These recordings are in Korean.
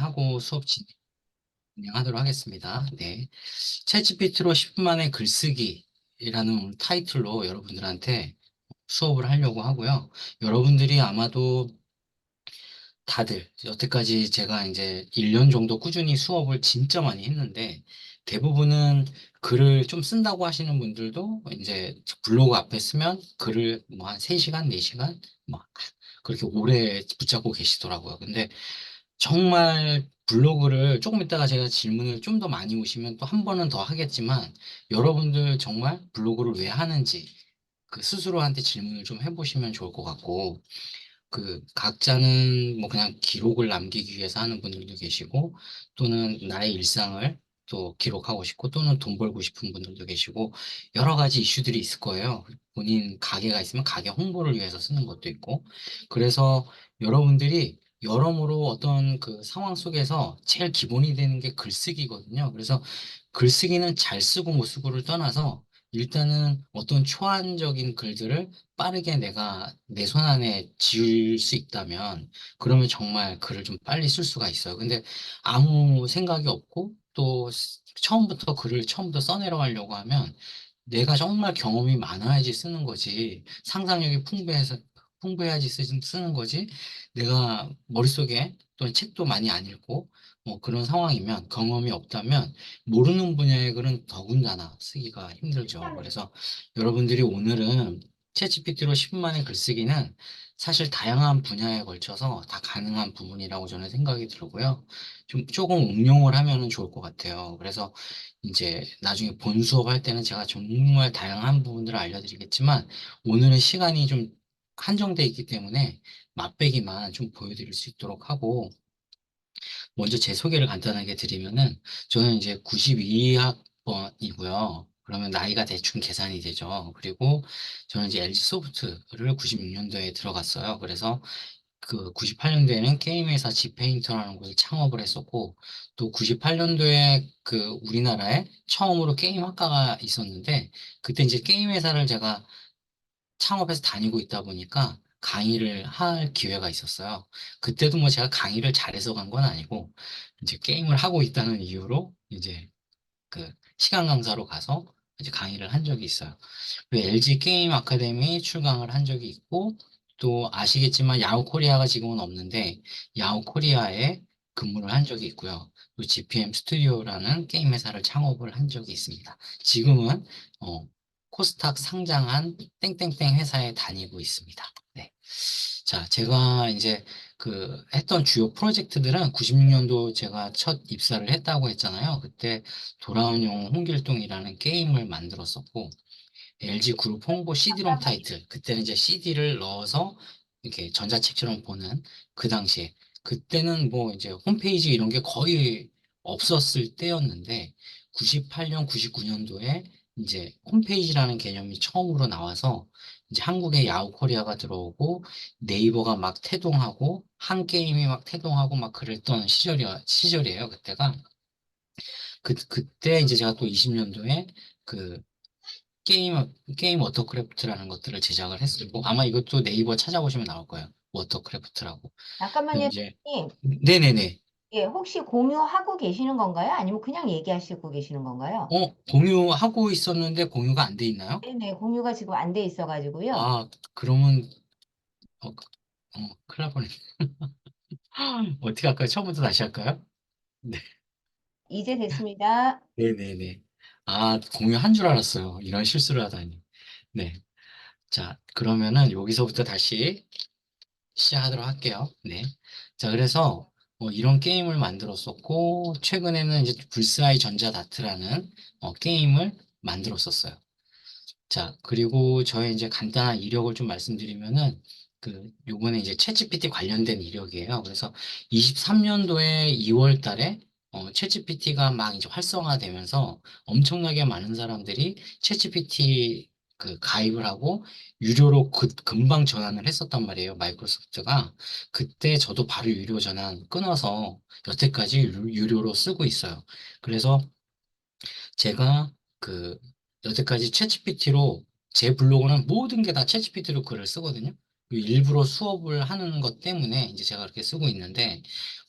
하고 수업 진행하도록 하겠습니다. 네. 챗GPT로 10분 만에 글쓰기라는 타이틀로 여러분들한테 수업을 하려고 하고요. 여러분들이 아마도 다들 여태까지 제가 이제 1년 정도 꾸준히 수업을 진짜 많이 했는데 대부분은 글을 좀 쓴다고 하시는 분들도 이제 블로그 앞에 쓰면 글을 뭐 한 3시간, 4시간 막 그렇게 오래 붙잡고 계시더라고요. 근데 정말 블로그를 조금 이따가 제가 질문을 좀 더 많이 오시면 또 한 번은 더 하겠지만 여러분들 정말 블로그를 왜 하는지 그 스스로한테 질문을 좀 해보시면 좋을 것 같고 그 각자는 뭐 그냥 기록을 남기기 위해서 하는 분들도 계시고 또는 나의 일상을 또 기록하고 싶고 또는 돈 벌고 싶은 분들도 계시고 여러 가지 이슈들이 있을 거예요. 본인 가게가 있으면 가게 홍보를 위해서 쓰는 것도 있고 그래서 여러분들이 여러모로 어떤 그 상황 속에서 제일 기본이 되는 게 글쓰기거든요. 그래서 글쓰기는 잘 쓰고 못 쓰고를 떠나서 일단은 어떤 초안적인 글들을 빠르게 내가 내 손 안에 지울 수 있다면 그러면 정말 글을 좀 빨리 쓸 수가 있어요. 근데 아무 생각이 없고 또 처음부터 글을 처음부터 써내려가려고 하면 내가 정말 경험이 많아야지 쓰는 거지 상상력이 풍부해야지 쓰는 거지 내가 머릿속에 또 책도 많이 안 읽고 뭐 그런 상황이면 경험이 없다면 모르는 분야의 글은 더군다나 쓰기가 힘들죠. 그래서 여러분들이 오늘은 챗GPT로 10분 만에 글쓰기는 사실 다양한 분야에 걸쳐서 다 가능한 부분이라고 저는 생각이 들고요. 좀 조금 응용을 하면은 좋을 것 같아요. 그래서 이제 나중에 본 수업할 때는 제가 정말 다양한 부분들을 알려드리겠지만 오늘은 시간이 좀 한정돼 있기 때문에 맛배기만 좀 보여드릴 수 있도록 하고 먼저 제 소개를 간단하게 드리면은 저는 이제 92학번이고요. 그러면 나이가 대충 계산이 되죠. 그리고 저는 이제 LG 소프트를 96년도에 들어갔어요. 그래서 그 98년도에는 게임 회사 지페인터라는 곳을 창업을 했었고 또 98년도에 그 우리나라에 처음으로 게임 학과가 있었는데 그때 이제 게임 회사를 제가 창업해서 다니고 있다 보니까 강의를 할 기회가 있었어요. 그때도 뭐 제가 강의를 잘해서 간 건 아니고, 이제 게임을 하고 있다는 이유로 이제 그 시간 강사로 가서 이제 강의를 한 적이 있어요. 그리고 LG 게임 아카데미 출강을 한 적이 있고, 또 아시겠지만 야후 코리아가 지금은 없는데, 야후 코리아에 근무를 한 적이 있고요. 또 GPM 스튜디오라는 게임 회사를 창업을 한 적이 있습니다. 지금은 어, 코스닥 상장한 땡땡땡 회사에 다니고 있습니다. 네. 자, 제가 이제 그 했던 주요 프로젝트들은 96년도 제가 첫 입사를 했다고 했잖아요. 그때 돌아온 영 홍길동이라는 게임을 만들었었고, LG 그룹 홍보 CD롬 타이틀. 그때는 이제 CD를 넣어서 이렇게 전자책처럼 보는 그 당시에. 그때는 뭐 이제 홈페이지 이런 게 거의 없었을 때였는데 98년, 99년도에 이제 hom페이지라는 개념이 처음으로 나와서 이제 한국에 야후 코리아가 들어오고 네이버가 막 태동하고 한 게임이 막 태동하고 막 그랬던 시절이에요, 그때가. 그때 이제 제가 또 20년도에 그 게임, 게임 워터크래프트라는 것들을 제작을 했었고, 아마 이것도 네이버 찾아보시면 나올 거예요. 워터크래프트라고. 그럼 잠깐만요, 이제, 선생님. 네네네. 예, 혹시 공유하고 계시는 건가요? 아니면 그냥 얘기하시고 계시는 건가요? 공유하고 있었는데 공유가 안 돼 있나요? 네네, 공유가 지금 안 돼 있어가지고요. 아, 그러면, 큰일 날 뻔했네. 어떻게 할까요? 처음부터 다시 할까요? 네. 이제 됐습니다. 네네네. 아, 공유한 줄 알았어요. 이런 실수를 하다니. 네. 자, 그러면은 여기서부터 다시 시작하도록 할게요. 네. 자, 그래서 이런 게임을 만들었었고, 최근에는 이제 불사의 전자다트라는 게임을 만들었었어요. 자, 그리고 저의 이제 간단한 이력을 좀 말씀드리면은, 요번에 이제 챗GPT 관련된 이력이에요. 그래서 23년도에 2월 달에 챗GPT가 막 이제 활성화되면서 엄청나게 많은 사람들이 챗GPT 가입을 하고 유료로 금방 전환을 했었단 말이에요. 마이크로소프트가. 그때 저도 바로 유료 전환 끊어서 여태까지 유료로 쓰고 있어요. 그래서 제가 그 여태까지 챗GPT로 제 블로그는 모든 게 다 챗GPT로 글을 쓰거든요. 일부러 수업을 하는 것 때문에 이제 제가 그렇게 쓰고 있는데,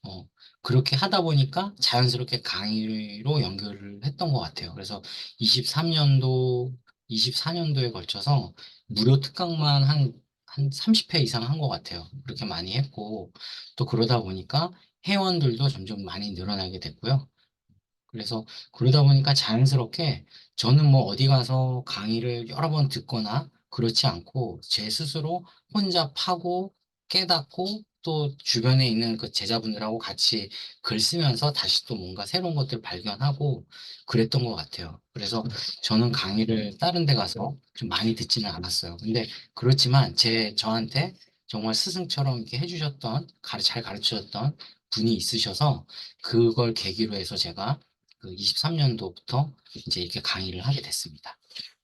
어, 그렇게 하다 보니까 자연스럽게 강의로 연결을 했던 것 같아요. 그래서 23년도, 24년도에 걸쳐서 무료 특강만 한 30회 이상 한 것 같아요. 그렇게 많이 했고, 또 그러다 보니까 회원들도 점점 많이 늘어나게 됐고요. 그래서 그러다 보니까 자연스럽게 저는 뭐 어디 가서 강의를 여러 번 듣거나 그렇지 않고 제 스스로 혼자 파고 깨닫고 또 주변에 있는 그 제자분들하고 같이 글 쓰면서 다시 또 뭔가 새로운 것들을 발견하고 그랬던 것 같아요. 그래서 저는 강의를 다른 데 가서 좀 많이 듣지는 않았어요. 근데 그렇지만 저한테 정말 스승처럼 이렇게 해주셨던, 잘 가르치셨던 분이 있으셔서 그걸 계기로 해서 제가 그 23년도부터 이제 이렇게 강의를 하게 됐습니다.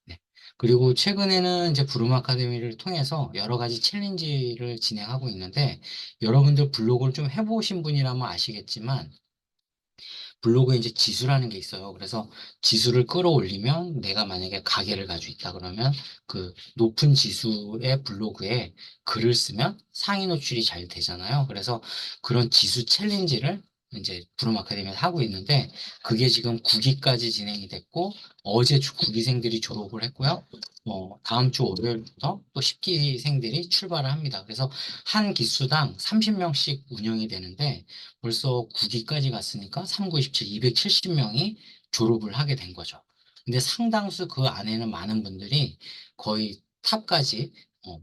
네. 그리고 최근에는 이제 부름 아카데미를 통해서 여러 가지 챌린지를 진행하고 있는데 여러분들 블로그를 좀 해보신 분이라면 아시겠지만 블로그에 이제 지수라는 게 있어요. 그래서 지수를 끌어올리면 내가 만약에 가게를 가지고 있다 그러면 그 높은 지수의 블로그에 글을 쓰면 상위 노출이 잘 되잖아요. 그래서 그런 지수 챌린지를 이제 부름 아카데미에서 하고 있는데 그게 지금 9기까지 진행이 됐고 어제 9기생들이 졸업을 했고요. 다음 주 월요일부터 또 10기생들이 출발을 합니다. 그래서 한 기수당 30명씩 운영이 되는데 벌써 9기까지 갔으니까 3, 9, 17, 270명이 졸업을 하게 된 거죠. 근데 상당수 그 안에는 많은 분들이 거의 탑까지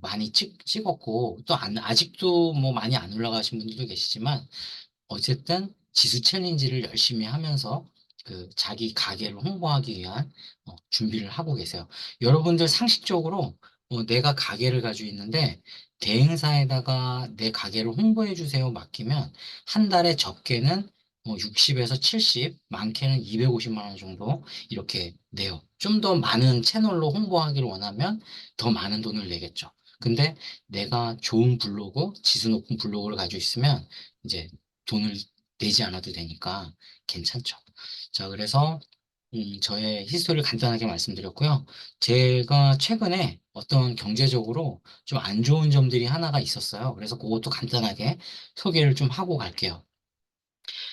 많이 찍었고, 또 아직도 뭐 많이 안 올라가신 분들도 계시지만, 어쨌든 지수 챌린지를 열심히 하면서 그 자기 가게를 홍보하기 위한 준비를 하고 계세요. 여러분들 상식적으로 내가 가게를 가지고 있는데 대행사에다가 내 가게를 홍보해 주세요 맡기면 한 달에 적게는 60에서 70, 많게는 250만 원 정도 이렇게 내요. 좀 더 많은 채널로 홍보하기를 원하면 더 많은 돈을 내겠죠. 근데 내가 좋은 블로그, 지수 높은 블로그를 가지고 있으면 이제 돈을 내지 않아도 되니까 괜찮죠. 자, 그래서 저의 히스토리를 간단하게 말씀드렸고요. 제가 최근에 어떤 경제적으로 좀 안 좋은 점들이 하나가 있었어요. 그래서 그것도 간단하게 소개를 좀 하고 갈게요.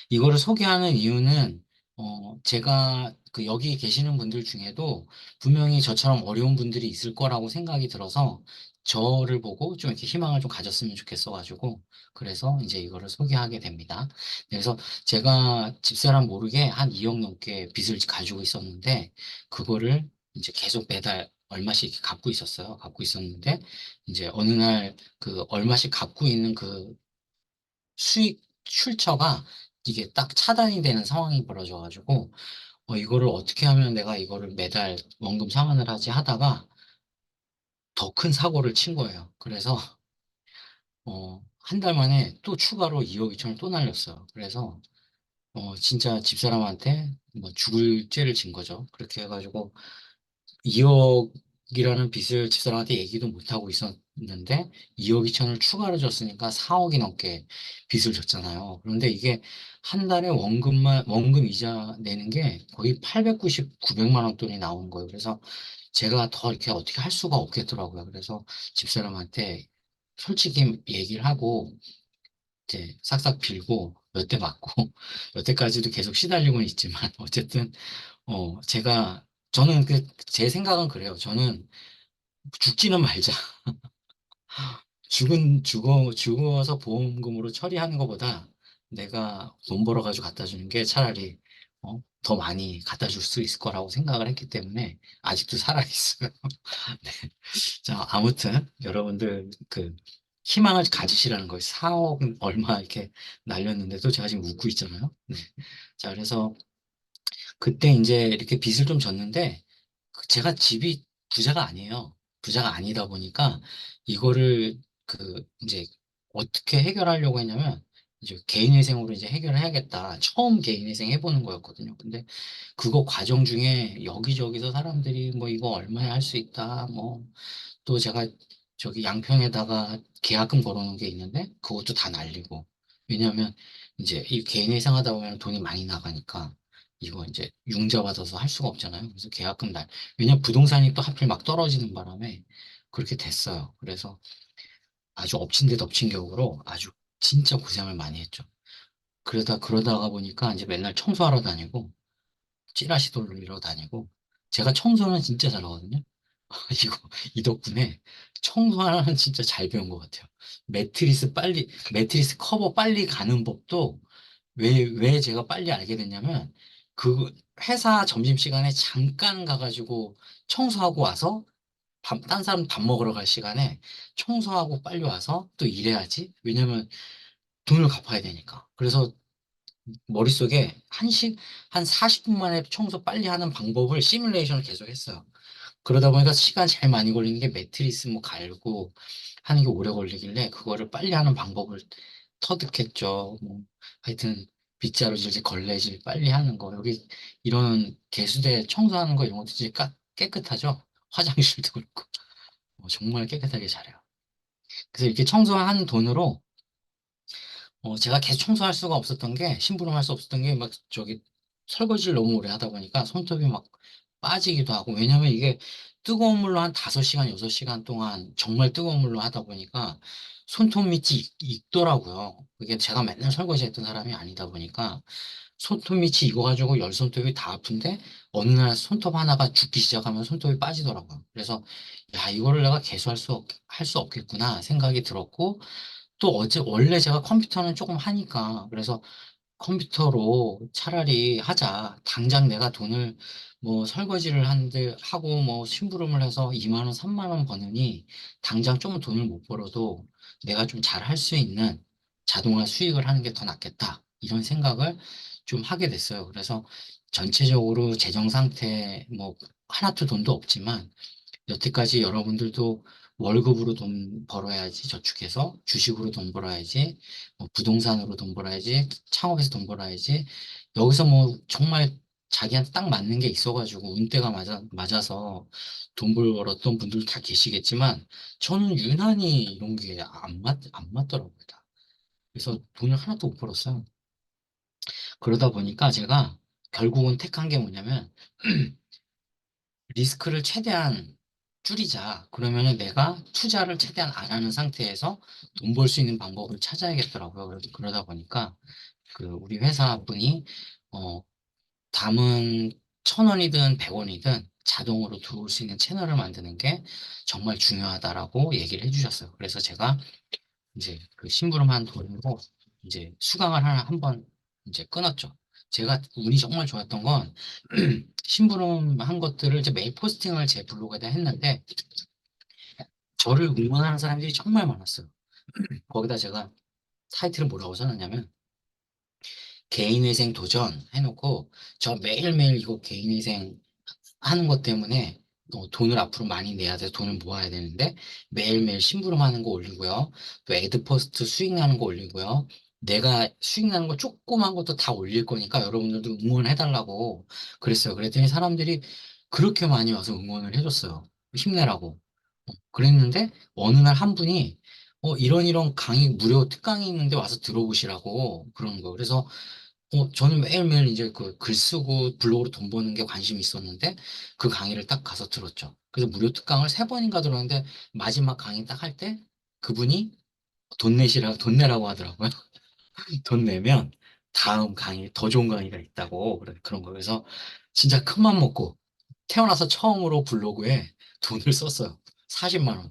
이거를 소개하는 이유는 제가 그 여기 계시는 분들 중에도 분명히 저처럼 어려운 분들이 있을 거라고 생각이 들어서 저를 보고 좀 이렇게 희망을 좀 가졌으면 좋겠어가지고 그래서 이제 이거를 소개하게 됩니다. 그래서 제가 집사람 모르게 한 2억 넘게 빚을 가지고 있었는데 그거를 이제 계속 매달 얼마씩 이렇게 갚고 있었어요. 갚고 있었는데 이제 어느 날 그 얼마씩 갚고 있는 그 수익 출처가 이게 딱 차단이 되는 상황이 벌어져가지고 이거를 어떻게 하면 내가 이거를 매달 원금 상환을 하지 하다가 더 큰 사고를 친 거예요. 그래서 한 달 만에 또 추가로 2억 2천을 또 날렸어요. 그래서 진짜 집사람한테 뭐 죽을 죄를 진 거죠. 그렇게 해가지고 2억이라는 빚을 집사람한테 얘기도 못하고 있었는데 2억 2천을 추가로 줬으니까 4억이 넘게 빚을 졌잖아요. 그런데 이게 한 달에 원금 이자 내는 게 거의 890, 900만 원 돈이 나오는 거예요. 그래서 제가 더 이렇게 어떻게 할 수가 없겠더라고요. 그래서 집사람한테 솔직히 얘기를 하고 이제 싹싹 빌고 몇 대 맞고 여태까지도 계속 시달리고는 있지만 어쨌든 저는 제 생각은 그래요. 저는 죽지는 말자. 죽어서 보험금으로 처리하는 것보다 내가 돈 벌어가지고 갖다 주는 게 차라리, 더 많이 갖다 줄 수 있을 거라고 생각을 했기 때문에 아직도 살아있어요. 네. 자, 아무튼 여러분들 희망을 가지시라는 거예요. 4억 얼마 이렇게 날렸는데도 제가 지금 웃고 있잖아요. 네. 자, 그래서 그때 이제 이렇게 빚을 좀 졌는데 제가 집이 부자가 아니에요. 부자가 아니다 보니까 이거를 이제 어떻게 해결하려고 했냐면 이제 개인회생으로 이제 해결을 해야겠다. 처음 개인회생 해보는 거였거든요. 근데 그거 과정 중에 여기저기서 사람들이 뭐 이거 얼마에 할 수 있다. 뭐 또 제가 저기 양평에다가 계약금 걸어놓은 게 있는데 그것도 다 날리고. 왜냐하면 이제 이 개인회생 하다 보면 돈이 많이 나가니까 이거 이제 융자 받아서 할 수가 없잖아요. 그래서 왜냐면 부동산이 또 하필 막 떨어지는 바람에 그렇게 됐어요. 그래서 아주 엎친 데 덮친 격으로 아주 진짜 고생을 많이 했죠. 그러다가 보니까 이제 맨날 청소하러 다니고, 찌라시 돌리러 다니고, 제가 청소는 진짜 잘하거든요. 이거, 이 덕분에 청소 하나는 진짜 잘 배운 것 같아요. 매트리스 커버 빨리 가는 법도 왜 제가 빨리 알게 됐냐면, 그 회사 점심시간에 잠깐 가가지고 청소하고 와서 딴 사람 밥 먹으러 갈 시간에 청소하고 빨리 와서 또 일해야지. 왜냐면 돈을 갚아야 되니까. 그래서 머릿속에 한 40분 만에 청소 빨리 하는 방법을 시뮬레이션을 계속 했어요. 그러다 보니까 시간 제일 많이 걸리는 게 매트리스 뭐 갈고 하는 게 오래 걸리길래 그거를 빨리 하는 방법을 터득했죠. 뭐 하여튼 빗자루질, 걸레질 빨리 하는 거. 여기 이런 개수대 청소하는 거 이런 것도 진짜 깨끗하죠. 화장실도 그렇고. 정말 깨끗하게 잘해요. 그래서 이렇게 청소한 돈으로 제가 계속 청소할 수가 없었던 게, 심부름할 수 없었던 게, 막, 설거지를 너무 오래 하다 보니까 손톱이 막 빠지기도 하고, 왜냐면 이게 뜨거운 물로 한 5시간, 6시간 동안 정말 뜨거운 물로 하다 보니까 손톱 밑이 익더라고요. 그게 제가 맨날 설거지 했던 사람이 아니다 보니까 손톱 밑이 익어가지고 열 손톱이 다 아픈데 어느 날 손톱 하나가 죽기 시작하면 손톱이 빠지더라고요. 그래서 야, 이거를 내가 할 수 없겠구나 생각이 들었고, 또 원래 제가 컴퓨터는 조금 하니까, 그래서 컴퓨터로 차라리 하자. 당장 내가 돈을 뭐 설거지를 한들 하고 뭐 심부름을 해서 2만 원, 3만 원 버느니 당장 좀 돈을 못 벌어도 내가 좀 잘 할 수 있는 자동화 수익을 하는 게 더 낫겠다. 이런 생각을 좀 하게 됐어요. 그래서 전체적으로 재정 상태 뭐 하나도 돈도 없지만 여태까지 여러분들도 월급으로 돈 벌어야지, 저축해서 주식으로 돈 벌어야지, 뭐 부동산으로 돈 벌어야지, 창업해서 돈 벌어야지. 여기서 뭐 정말 자기한테 딱 맞는 게 있어가지고 운대가 맞아서 돈 벌었던 분들 다 계시겠지만 저는 유난히 이런 게 안 맞더라고요. 다. 그래서 돈을 하나도 못 벌었어요. 그러다 보니까 제가 결국은 택한 게 뭐냐면 리스크를 최대한 줄이자. 그러면은 내가 투자를 최대한 안 하는 상태에서 돈 벌 수 있는 방법을 찾아야겠더라고요. 그러다 보니까 그 우리 회사 분이 어 담은 1,000원이든 100원이든 자동으로 들어올 수 있는 채널을 만드는 게 정말 중요하다라고 얘기를 해주셨어요. 그래서 제가 이제 그 심부름한 돈으로 이제 수강을 하나 한 번 이제 끊었죠. 제가 운이 정말 좋았던 건 심부름한 것들을 이제 메일 포스팅을 제 블로그에다 했는데 저를 응원하는 사람들이 정말 많았어요. 거기다 제가 타이틀을 뭐라고 써놨냐면 개인회생 도전 해놓고 저 매일매일 이거 개인회생 하는 것 때문에 돈을 앞으로 많이 내야 돼서 돈을 모아야 되는데 매일매일 심부름하는 거 올리고요. 또 애드포스트 수익 나는 거 올리고요. 내가 수익 나는 거 조그만 것도 다 올릴 거니까 여러분들도 응원해달라고 그랬어요. 그랬더니 사람들이 그렇게 많이 와서 응원을 해줬어요. 힘내라고. 그랬는데 어느 날 한 분이 이런 강의 무료 특강이 있는데 와서 들어보시라고 그러는 거예요. 그래서 저는 매일매일 이제 그 글 쓰고 블로그로 돈 버는 게 관심이 있었는데 그 강의를 딱 가서 들었죠. 그래서 무료 특강을 3번인가 들었는데 마지막 강의 딱 할 때 그분이 돈 내라고 하더라고요. 돈 내면 다음 강의, 더 좋은 강의가 있다고 그런 거. 그래서 진짜 큰맘 먹고 태어나서 처음으로 블로그에 돈을 썼어요. 40만 원.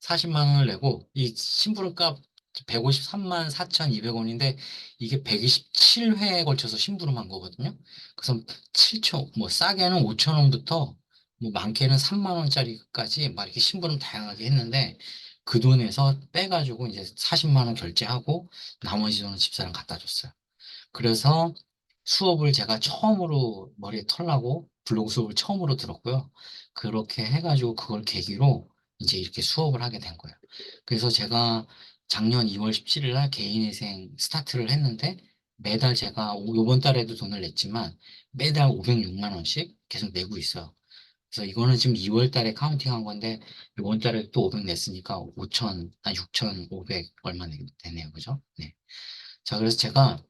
40만 원을 내고 이 심부름값 153만 4,200원인데 이게 127회에 걸쳐서 심부름한 거거든요. 그래서 7천, 뭐 싸게는 5천 원부터 뭐 많게는 3만 원짜리까지 막 이렇게 심부름 다양하게 했는데 그 돈에서 빼가지고 이제 40만 원 결제하고 나머지 돈은 집사람 갖다 줬어요. 그래서 수업을 제가 처음으로 머리에 털라고 블로그 수업을 처음으로 들었고요. 그렇게 해가지고 그걸 계기로 이제 이렇게 수업을 하게 된 거예요. 그래서 제가 작년 2월 17일 날 개인회생 스타트를 했는데 매달 제가 이번 달에도 돈을 냈지만 매달 506만 원씩 계속 내고 있어요. 그래서 이거는 지금 2월 달에 카운팅한 건데 이번 달에 또 500 냈으니까 5천, 한 6,500 얼마 되네요. 그죠? 네. 자, 그래서 제가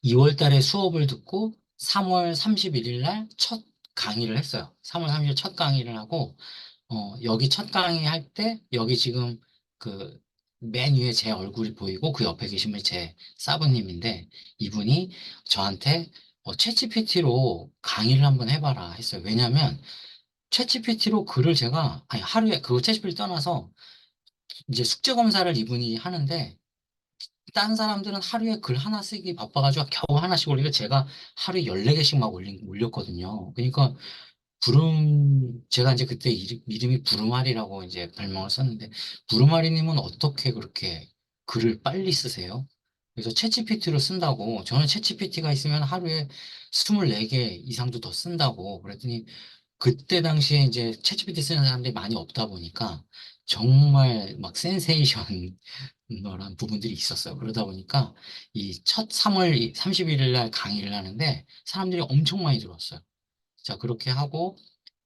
2월 달에 수업을 듣고 3월 31일 날 첫 강의를 했어요. 3월 30일 첫 강의를 하고, 여기 첫 강의 할 때, 여기 지금 그 맨 위에 제 얼굴이 보이고 그 옆에 계신 분이 제 사부님인데 이분이 저한테 챗GPT로 강의를 한번 해봐라 했어요. 왜냐면 챗GPT로 글을 제가 아니 하루에 그 챗GPT 떠나서 이제 숙제 검사를 이분이 하는데 딴 사람들은 하루에 글 하나 쓰기 바빠가지고 겨우 하나씩 올리고 제가 하루에 14개씩 막 올렸거든요. 그러니까 제가 이제 그때 이름이 부루마리라고 이제 별명을 썼는데, 부루마리님은 어떻게 그렇게 글을 빨리 쓰세요? 그래서 챗GPT로 쓴다고, 저는 챗GPT가 있으면 하루에 24개 이상도 더 쓴다고 그랬더니, 그때 당시에 이제 챗GPT 쓰는 사람들이 많이 없다 보니까, 정말 막 센세이션널한 부분들이 있었어요. 그러다 보니까, 이 첫 3월 31일 날 강의를 하는데, 사람들이 엄청 많이 들어왔어요. 자, 그렇게 하고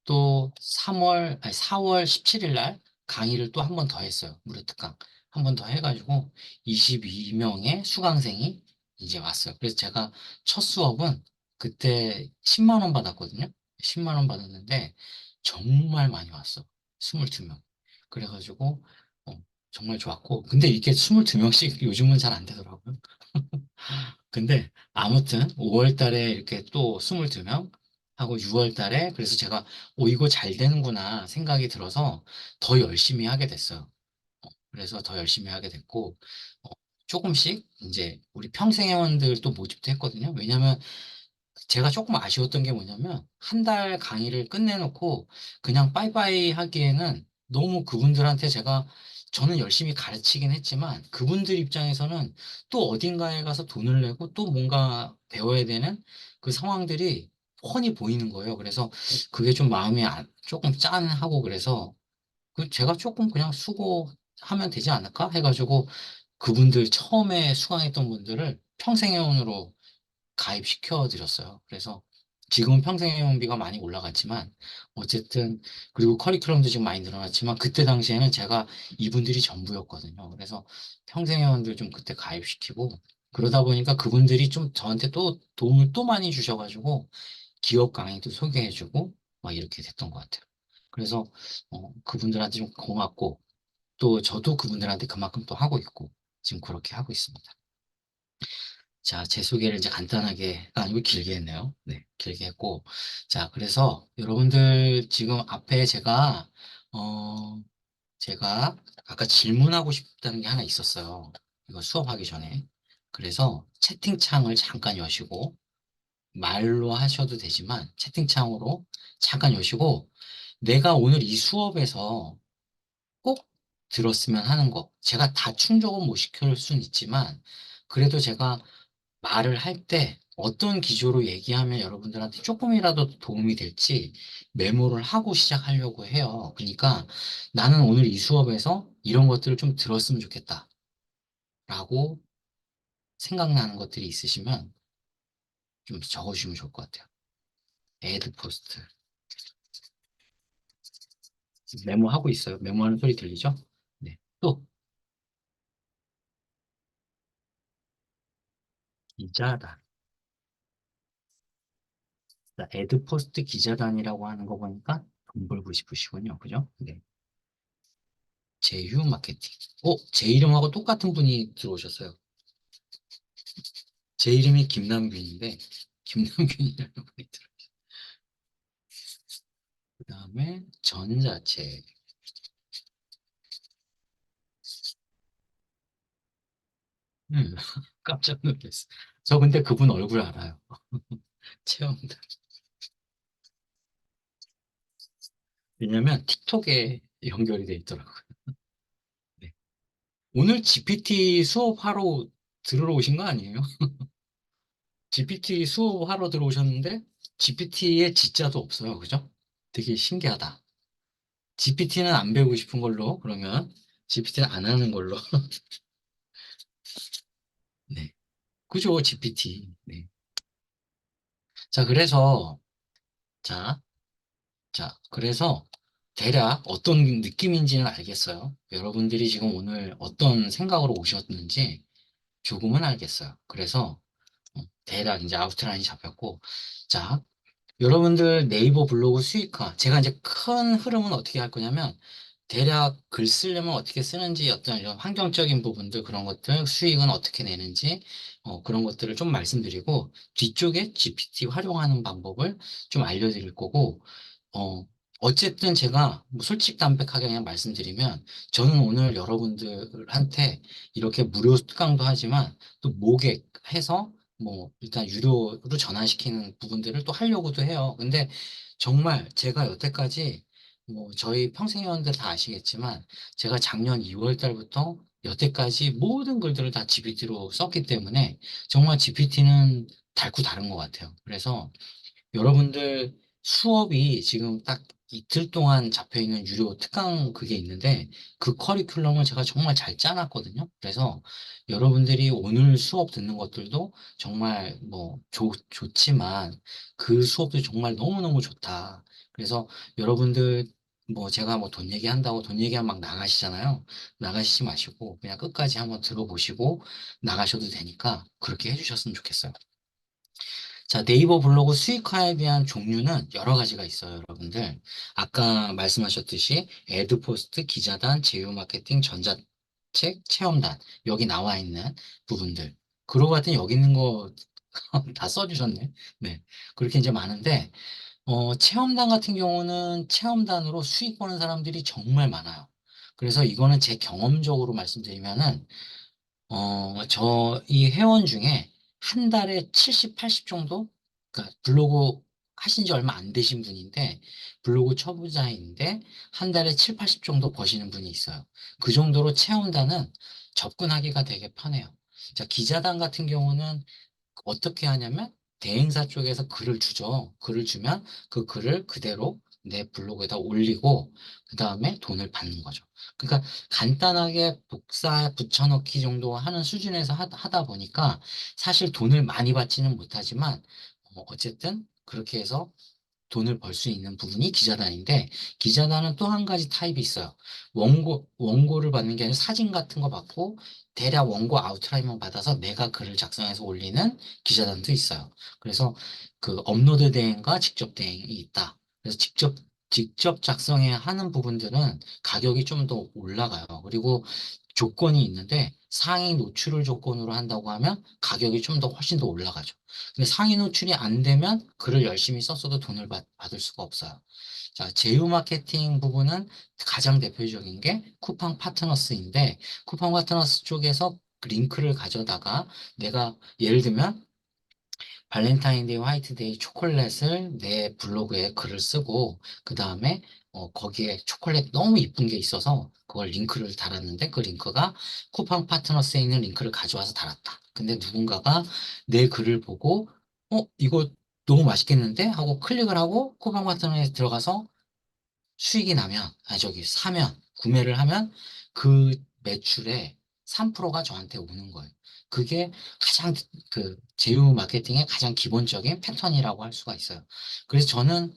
또 4월 17일 날 강의를 또 한 번 더 했어요. 무료 특강. 한 번 더 해가지고 22명의 수강생이 이제 왔어요. 그래서 제가 첫 수업은 그때 10만 원 받았거든요. 10만 원 받았는데 정말 많이 왔어. 22명. 그래가지고 정말 좋았고. 근데 이렇게 22명씩 요즘은 잘 안 되더라고요. 근데 아무튼 5월 달에 이렇게 또 22명 하고 6월 달에 그래서 제가 이거 잘 되는구나 생각이 들어서 더 열심히 하게 됐어요. 그래서 더 열심히 하게 됐고 어, 조금씩 이제 우리 평생회원들도 모집도 했거든요. 왜냐면 제가 조금 아쉬웠던 게 뭐냐면 한 달 강의를 끝내놓고 그냥 빠이빠이 하기에는 너무 그분들한테 저는 열심히 가르치긴 했지만 그분들 입장에서는 또 어딘가에 가서 돈을 내고 또 뭔가 배워야 되는 그 상황들이 훤히 보이는 거예요. 그래서 그게 좀 조금 짠하고 그래서 제가 조금 그냥 수고하면 되지 않을까 해가지고 그분들 처음에 수강했던 분들을 평생회원으로 가입시켜 드렸어요. 그래서 지금은 평생회원비가 많이 올라갔지만 어쨌든 그리고 커리큘럼도 지금 많이 늘어났지만 그때 당시에는 제가 이분들이 전부였거든요. 그래서 평생회원들 좀 그때 가입시키고 그러다 보니까 그분들이 좀 저한테 또 도움을 또 많이 주셔가지고 기업 강의도 소개해주고 막 이렇게 됐던 것 같아요. 그래서 그분들한테 좀 고맙고 또 저도 그분들한테 그만큼 또 하고 있고 지금 그렇게 하고 있습니다. 자, 제 소개를 이제 간단하게, 아니고 길게 했네요. 네, 길게 했고. 자, 그래서 여러분들 지금 앞에 어, 제가 아까 질문하고 싶다는 게 하나 있었어요. 이거 수업하기 전에. 그래서 채팅창을 잠깐 여시고, 말로 하셔도 되지만, 채팅창으로 잠깐 여시고, 내가 오늘 이 수업에서 꼭 들었으면 하는 거. 제가 다 충족은 못 시킬 수는 있지만, 그래도 제가 말을 할 때 어떤 기조로 얘기하면 여러분들한테 조금이라도 도움이 될지 메모를 하고 시작하려고 해요. 그러니까 나는 오늘 이 수업에서 이런 것들을 좀 들었으면 좋겠다라고 생각나는 것들이 있으시면 좀 적어주시면 좋을 것 같아요. 애드 포스트. 메모하고 있어요. 메모하는 소리 들리죠? 네. 또 기자단. 애드 포스트 기자단이라고 하는 거 보니까 돈 벌고 싶으시군요. 그죠? 네. 제휴 마케팅. 제 이름하고 똑같은 분이 들어오셨어요. 제 이름이 김남균인데, 김남균이라는 분이 들어요. 그 다음에 전자책. 음, 깜짝 놀랐어. 저 근데 그분 얼굴 알아요. 체험단. 왜냐면 틱톡에 연결이 돼 있더라고요. 네. 오늘 GPT 수업하러 들으러 오신 거 아니에요? GPT 수업하러 들어오셨는데, GPT에 G자도 없어요. 그죠? 되게 신기하다. GPT는 안 배우고 싶은 걸로, 그러면 GPT는 안 하는 걸로. 네. 그죠, GPT. 네. 자, 자, 그래서 대략 어떤 느낌인지는 알겠어요. 여러분들이 지금 오늘 어떤 생각으로 오셨는지 조금은 알겠어요. 그래서 대략 이제 아웃라인이 잡혔고, 자, 여러분들 네이버 블로그 수익화. 제가 이제 큰 흐름은 어떻게 할 거냐면, 대략 글 쓰려면 어떻게 쓰는지 어떤 이런 환경적인 부분들 그런 것들 수익은 어떻게 내는지 그런 것들을 좀 말씀드리고 뒤쪽에 GPT 활용하는 방법을 좀 알려드릴 거고 어, 어쨌든 제가 뭐 솔직담백하게 그냥 말씀드리면 저는 오늘 여러분들한테 이렇게 무료 특강도 하지만 또 모객해서 뭐 일단 유료로 전환시키는 부분들을 또 하려고도 해요. 근데 정말 제가 여태까지 뭐 저희 평생회원들 다 아시겠지만 제가 작년 2월 달부터 여태까지 모든 글들을 다 GPT로 썼기 때문에 정말 GPT는 닳고 다른 것 같아요. 그래서 여러분들 수업이 지금 딱 이틀 동안 잡혀 있는 유료 특강 그게 있는데 그 커리큘럼을 제가 정말 잘 짜놨거든요. 그래서 여러분들이 오늘 수업 듣는 것들도 정말 뭐 좋지만 그 수업도 정말 너무너무 좋다. 그래서 여러분들 뭐 제가 뭐 돈 얘기한다고 돈 얘기하면 막 나가시잖아요. 나가시지 마시고 그냥 끝까지 한번 들어보시고 나가셔도 되니까 그렇게 해주셨으면 좋겠어요. 자, 네이버 블로그 수익화에 대한 종류는 여러 가지가 있어요, 여러분들. 아까 말씀하셨듯이 애드포스트, 기자단, 제휴 마케팅, 전자책, 체험단 여기 나와 있는 부분들. 그러고 봤더니 여기 있는 거 다 써주셨네. 네, 그렇게 이제 많은데 체험단 같은 경우는 체험단으로 수익 버는 사람들이 정말 많아요. 그래서 이거는 제 경험적으로 말씀드리면은 이 회원 중에 한 달에 70, 80 정도? 그러니까 블로그 하신 지 얼마 안 되신 분인데, 블로그 초보자인데, 한 달에 7, 80 정도 버시는 분이 있어요. 그 정도로 체험단은 접근하기가 되게 편해요. 자, 기자단 같은 경우는 어떻게 하냐면 대행사 쪽에서 글을 주죠. 글을 주면 그 글을 그대로 내 블로그에다 올리고 그 다음에 돈을 받는 거죠. 그러니까 간단하게 복사 붙여넣기 정도 하는 수준에서 하다 보니까 사실 돈을 많이 받지는 못하지만 어쨌든 그렇게 해서 돈을 벌 수 있는 부분이 기자단인데 기자단은 또 한 가지 타입이 있어요. 원고를 받는 게 아니라 사진 같은 거 받고 대략 원고 아웃라인만 받아서 내가 글을 작성해서 올리는 기자단도 있어요. 그래서 그 업로드 대행과 직접 대행이 있다. 그래서 직접 작성해야 하는 부분들은 가격이 좀 더 올라가요. 그리고 조건이 있는데 상위 노출을 조건으로 한다고 하면 가격이 좀 더 훨씬 더 올라가죠. 근데 상위 노출이 안 되면 글을 열심히 썼어도 돈을 받을 수가 없어요. 자, 제휴 마케팅 부분은 가장 대표적인 게 쿠팡 파트너스인데 쿠팡 파트너스 쪽에서 그 링크를 가져다가 내가 예를 들면 발렌타인데이, 화이트데이 초콜릿을 내 블로그에 글을 쓰고 그 다음에 거기에 초콜릿 너무 이쁜 게 있어서 그걸 링크를 달았는데 그 링크가 쿠팡 파트너스에 있는 링크를 가져와서 달았다. 근데 누군가가 내 글을 보고 이거 너무 맛있겠는데? 하고 클릭을 하고 쿠팡 파트너스에 들어가서 수익이 나면, 아니, 저기, 사면, 구매를 하면 그 매출의 3%가 저한테 오는 거예요. 그게 가장 그 제휴 마케팅의 가장 기본적인 패턴이라고 할 수가 있어요. 그래서 저는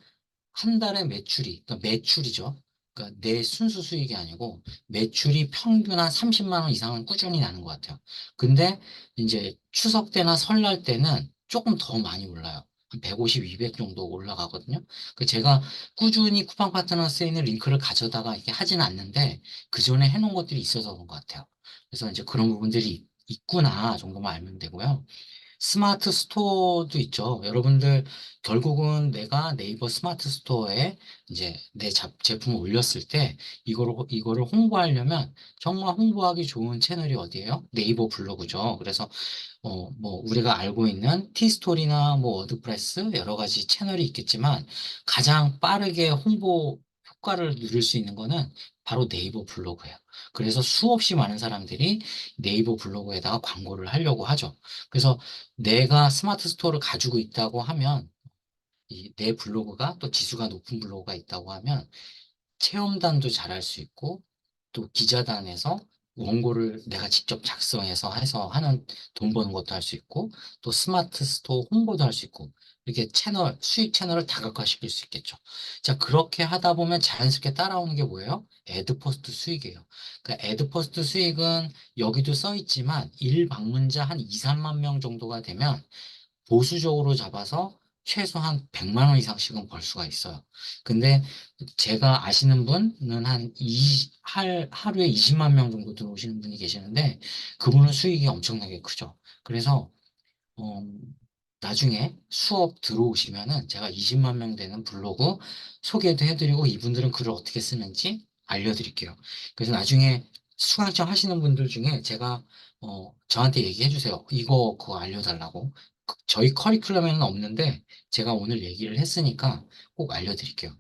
한 달에 매출이, 그러니까 매출이죠. 그러니까 내 순수 수익이 아니고 매출이 평균 한 30만 원 이상은 꾸준히 나는 것 같아요. 근데 이제 추석 때나 설날 때는 조금 더 많이 올라요. 한 150, 200 정도 올라가거든요. 그 제가 꾸준히 쿠팡 파트너스에 있는 링크를 가져다가 이렇게 하지는 않는데 그 전에 해놓은 것들이 있어서 그런 것 같아요. 그래서 이제 그런 부분들이 있구나 정도만 알면 되고요. 스마트 스토어도 있죠. 여러분들 결국은 내가 네이버 스마트 스토어에 이제 내 제품을 올렸을 때 이거를 홍보하려면 정말 홍보하기 좋은 채널이 어디예요? 네이버 블로그죠. 그래서 뭐 우리가 알고 있는 티스토리나 뭐 워드프레스 여러 가지 채널이 있겠지만 가장 빠르게 홍보 효과를 누릴 수 있는 거는 바로 네이버 블로그예요. 그래서 수없이 많은 사람들이 네이버 블로그에다가 광고를 하려고 하죠. 그래서 내가 스마트 스토어를 가지고 있다고 하면 이 내 블로그가 또 지수가 높은 블로그가 있다고 하면 체험단도 잘할 수 있고 또 기자단에서 원고를 내가 직접 작성해서 해서 하는 돈 버는 것도 할 수 있고 또 스마트 스토어 홍보도 할 수 있고 이렇게 수익 채널을 다각화시킬 수 있겠죠. 자, 그렇게 하다 보면 자연스럽게 따라오는 게 뭐예요? 애드포스트 수익이에요. 그러니까 애드포스트 수익은 여기도 써 있지만 일 방문자 한 2, 3만 명 정도가 되면 보수적으로 잡아서 최소한 100만 원 이상씩은 벌 수가 있어요. 근데 제가 아시는 분은 하루에 20만 명 정도 들어오시는 분이 계시는데 그분은 수익이 엄청나게 크죠. 그래서 어, 나중에 수업 들어오시면은 제가 20만 명 되는 블로그 소개도 해드리고 이분들은 글을 어떻게 쓰는지 알려드릴게요. 그래서 나중에 수강청 하시는 분들 중에 제가 저한테 얘기해 주세요. 이거 그거 알려달라고. 저희 커리큘럼에는 없는데 제가 오늘 얘기를 했으니까 꼭 알려드릴게요.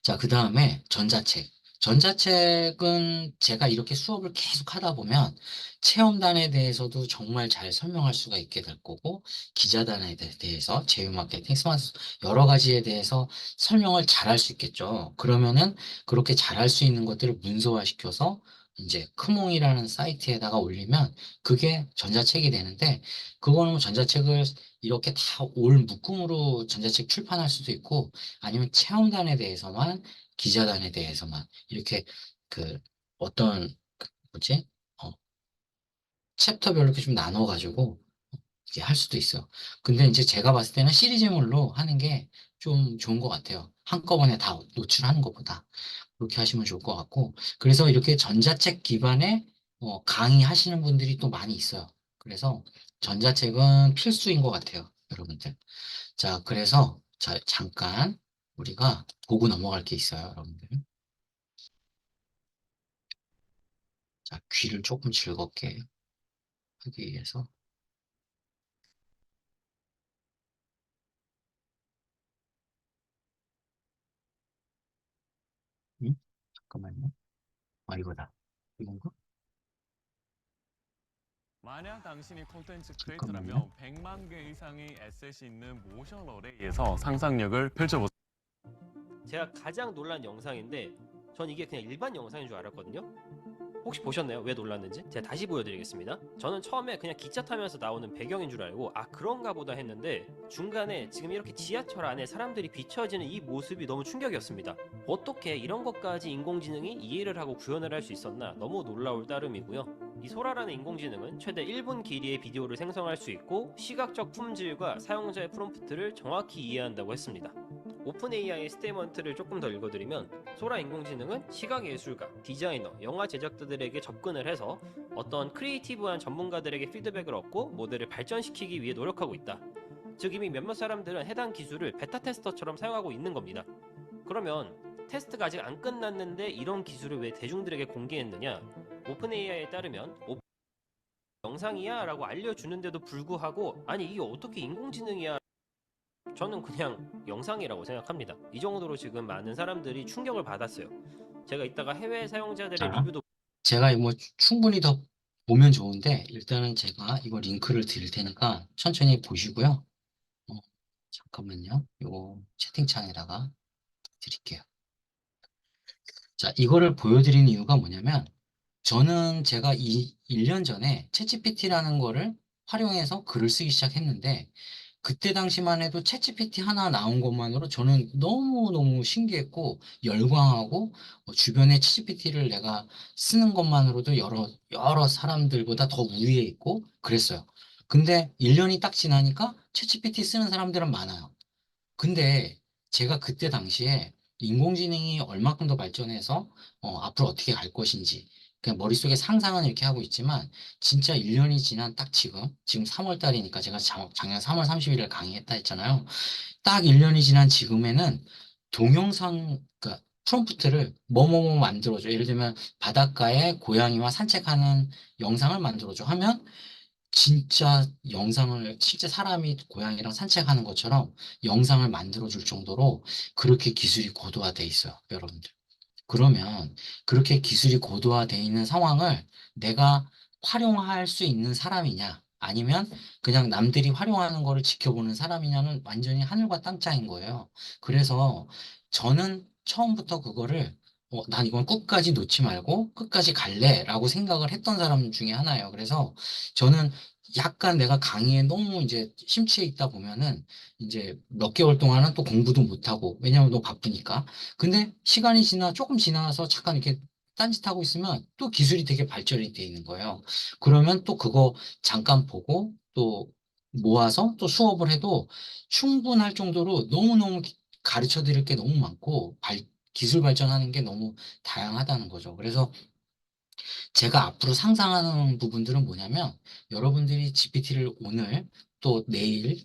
자, 그 다음에 전자책. 전자책은 제가 이렇게 수업을 계속 하다 보면 체험단에 대해서도 정말 잘 설명할 수가 있게 될 거고, 기자단에 대해서, 제휴마케팅, 스마트, 여러 가지에 대해서 설명을 잘 할 수 있겠죠. 그러면은 그렇게 잘 할 수 있는 것들을 문서화시켜서 이제 크몽이라는 사이트에다가 올리면 그게 전자책이 되는데, 그거는 뭐 전자책을 이렇게 다 올 묶음으로 전자책 출판할 수도 있고, 아니면 체험단에 대해서만 기자단에 대해서만 이렇게 그 어떤 뭐지? 어, 챕터별로 이렇게 좀 나눠가지고 이제 할 수도 있어요. 근데 이제 제가 봤을 때는 시리즈물로 하는 게 좀 좋은 것 같아요. 한꺼번에 다 노출하는 것보다 그렇게 하시면 좋을 것 같고 그래서 이렇게 전자책 기반의 강의하시는 분들이 또 많이 있어요. 그래서 전자책은 필수인 것 같아요, 여러분들. 자, 그래서 자, 잠깐 우리가 보고 넘어갈 게 있어요, 여러분들. 자, 귀를 조금 즐겁게 하기 위해서. 응? 잠깐만요. 아, 이거다. 이건가? 만약 당신이 콘텐츠 잠깐만요. 크리에이터라면 100만 개 이상의 에셋이 있는 모션 어레이에서 상상력을 펼쳐보세요. 제가 가장 놀란 영상인데 전 이게 그냥 일반 영상인 줄 알았거든요. 혹시 보셨나요? 왜 놀랐는지? 제가 다시 보여드리겠습니다. 저는 처음에 그냥 기차 타면서 나오는 배경인 줄 알고 아 그런가 보다 했는데 중간에 지금 이렇게 지하철 안에 사람들이 비춰지는 이 모습이 너무 충격이었습니다. 어떻게 이런 것까지 인공지능이 이해를 하고 구현을 할 수 있었나 너무 놀라울 따름이고요. 이 소라라는 인공지능은 최대 1분 길이의 비디오를 생성할 수 있고 시각적 품질과 사용자의 프롬프트를 정확히 이해한다고 했습니다. 오픈 AI의 스테이먼트를 조금 더 읽어드리면 소라 인공지능은 시각예술가, 디자이너, 영화 제작자들에게 접근을 해서 어떤 크리에이티브한 전문가들에게 피드백을 얻고 모델을 발전시키기 위해 노력하고 있다. 즉 이미 몇몇 사람들은 해당 기술을 베타 테스터처럼 사용하고 있는 겁니다. 그러면 테스트가 아직 안 끝났는데 이런 기술을 왜 대중들에게 공개했느냐? 오픈 AI에 따르면 영상이야 라고 알려주는데도 불구하고 아니 이게 어떻게 인공지능이야 저는 그냥 영상이라고 생각합니다. 이 정도로 지금 많은 사람들이 충격을 받았어요. 제가 이따가 해외 사용자들의 자, 리뷰도 제가 뭐 충분히 더 보면 좋은데, 일단은 제가 이거 링크를 드릴 테니까 천천히 보시고요. 잠깐만요. 이거 채팅창에다가 드릴게요. 자, 이거를 보여드린 이유가 뭐냐면, 저는 제가 1년 전에 챗GPT라는 거를 활용해서 글을 쓰기 시작했는데, 그때 당시만 해도 챗GPT 하나 나온 것만으로 저는 너무너무 신기했고, 열광하고, 주변에 챗GPT를 내가 쓰는 것만으로도 여러 사람들보다 더 우위에 있고, 그랬어요. 근데 1년이 딱 지나니까 챗GPT 쓰는 사람들은 많아요. 근데 제가 그때 당시에 인공지능이 얼마큼 더 발전해서 앞으로 어떻게 갈 것인지 그냥 머릿속에 상상은 이렇게 하고 있지만 진짜 1년이 지난 딱 지금 3월 달이니까 제가 작년 3월 30일에 강의했다 했잖아요. 딱 1년이 지난 지금에는 동영상 그러니까 프롬프트를 뭐뭐뭐 만들어줘. 예를 들면 바닷가에 고양이와 산책하는 영상을 만들어줘 하면 진짜 영상을 실제 사람이 고양이랑 산책하는 것처럼 영상을 만들어 줄 정도로 그렇게 기술이 고도화돼 있어요, 여러분들. 그러면 그렇게 기술이 고도화돼 있는 상황을 내가 활용할 수 있는 사람이냐, 아니면 그냥 남들이 활용하는 거를 지켜보는 사람이냐는 완전히 하늘과 땅 차이인 거예요. 그래서 저는 처음부터 그거를 난 이건 끝까지 놓지 말고 끝까지 갈래라고 생각을 했던 사람 중에 하나예요. 그래서 저는 약간 내가 강의에 너무 이제 심취해 있다 보면은 이제 몇 개월 동안은 또 공부도 못하고 왜냐면 너무 바쁘니까. 근데 시간이 조금 지나서 잠깐 이렇게 딴짓하고 있으면 또 기술이 되게 발전이 돼 있는 거예요. 그러면 또 그거 잠깐 보고 또 모아서 또 수업을 해도 충분할 정도로 너무너무 가르쳐 드릴 게 너무 많고 기술 발전하는 게 너무 다양하다는 거죠. 그래서 제가 앞으로 상상하는 부분들은 뭐냐면 여러분들이 GPT를 오늘 또 내일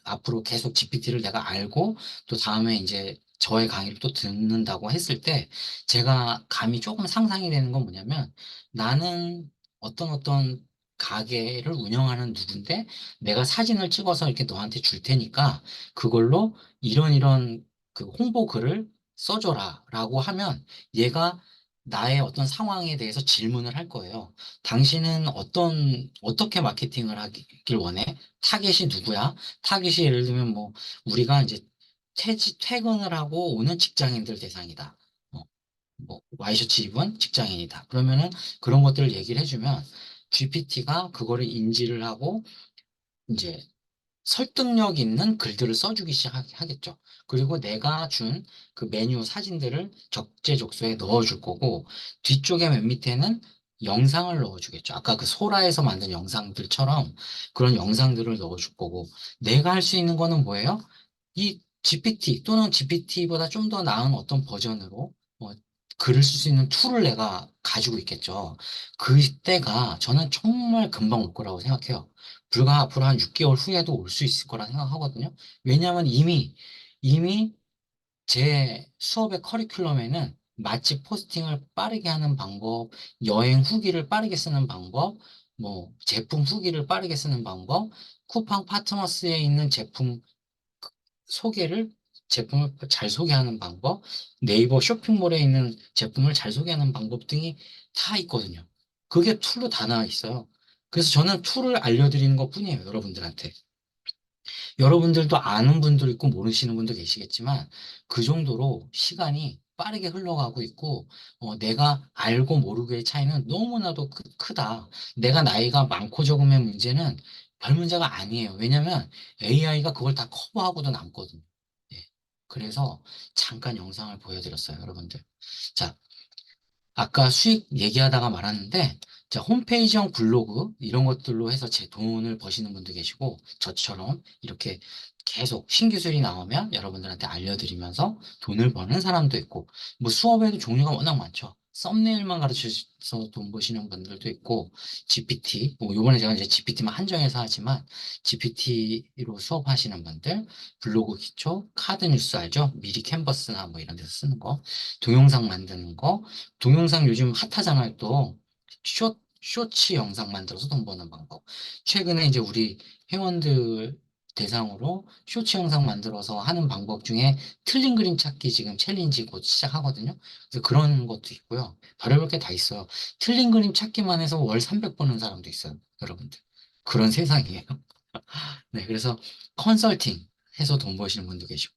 앞으로 계속 GPT를 내가 알고 또 다음에 이제 저의 강의를 또 듣는다고 했을 때 제가 감이 조금 상상이 되는 건 뭐냐면 나는 어떤 가게를 운영하는 누군데 내가 사진을 찍어서 이렇게 너한테 줄 테니까 그걸로 이런 그 홍보 글을 써줘라 라고 하면 얘가 나의 어떤 상황에 대해서 질문을 할 거예요. 당신은 어떻게 마케팅을 하길 원해? 타겟이 누구야? 타겟이 예를 들면 뭐, 우리가 이제 퇴근을 하고 오는 직장인들 대상이다. 뭐, 와이셔츠 입은 직장인이다. 그러면은 그런 것들을 얘기를 해주면 GPT가 그거를 인지를 하고 이제 설득력 있는 글들을 써주기 시작하겠죠. 그리고 내가 준 그 메뉴 사진들을 적재적소에 넣어줄 거고, 뒤쪽에 맨 밑에는 영상을 넣어주겠죠. 아까 그 소라에서 만든 영상들처럼 그런 영상들을 넣어줄 거고, 내가 할 수 있는 거는 뭐예요? 이 GPT 또는 GPT보다 좀 더 나은 어떤 버전으로 글을 쓸 수 있는 툴을 내가 가지고 있겠죠. 그때가 저는 정말 금방 올 거라고 생각해요. 불과 앞으로 한 6개월 후에도 올 수 있을 거라 생각하거든요. 왜냐하면 이미 제 수업의 커리큘럼에는 맛집 포스팅을 빠르게 하는 방법, 여행 후기를 빠르게 쓰는 방법, 뭐 제품 후기를 빠르게 쓰는 방법, 쿠팡 파트너스에 있는 소개를 제품을 잘 소개하는 방법, 네이버 쇼핑몰에 있는 제품을 잘 소개하는 방법 등이 다 있거든요. 그게 툴로 다 나와 있어요. 그래서 저는 툴을 알려드리는 것 뿐이에요, 여러분들한테. 여러분들도 아는 분도 있고 모르시는 분도 계시겠지만 그 정도로 시간이 빠르게 흘러가고 있고 내가 알고 모르고의 차이는 너무나도 크다. 내가 나이가 많고 적음의 문제는 별 문제가 아니에요. 왜냐면 AI가 그걸 다 커버하고도 남거든요. 예. 그래서 잠깐 영상을 보여드렸어요, 여러분들. 자, 아까 수익 얘기하다가 말았는데, 자, 홈페이지형 블로그, 이런 것들로 해서 제 돈을 버시는 분도 계시고, 저처럼 이렇게 계속 신기술이 나오면 여러분들한테 알려드리면서 돈을 버는 사람도 있고, 뭐 수업에도 종류가 워낙 많죠. 썸네일만 가르쳐서 돈 버시는 분들도 있고, GPT, 뭐 요번에 제가 이제 GPT만 한정해서 하지만, GPT로 수업하시는 분들, 블로그 기초, 카드 뉴스 알죠? 미리 캔버스나 뭐 이런 데서 쓰는 거, 동영상 만드는 거, 동영상 요즘 핫하잖아요, 또. 쇼츠 영상 만들어서 돈 버는 방법. 최근에 이제 우리 회원들 대상으로 쇼츠 영상 만들어서 하는 방법 중에 틀린 그림 찾기 지금 챌린지 곧 시작하거든요. 그래서 그런 것도 있고요. 별의별 게 다 있어요. 틀린 그림 찾기만 해서 월 300 버는 사람도 있어요, 여러분들. 그런 세상이에요. 네, 그래서 컨설팅 해서 돈 버시는 분도 계시고.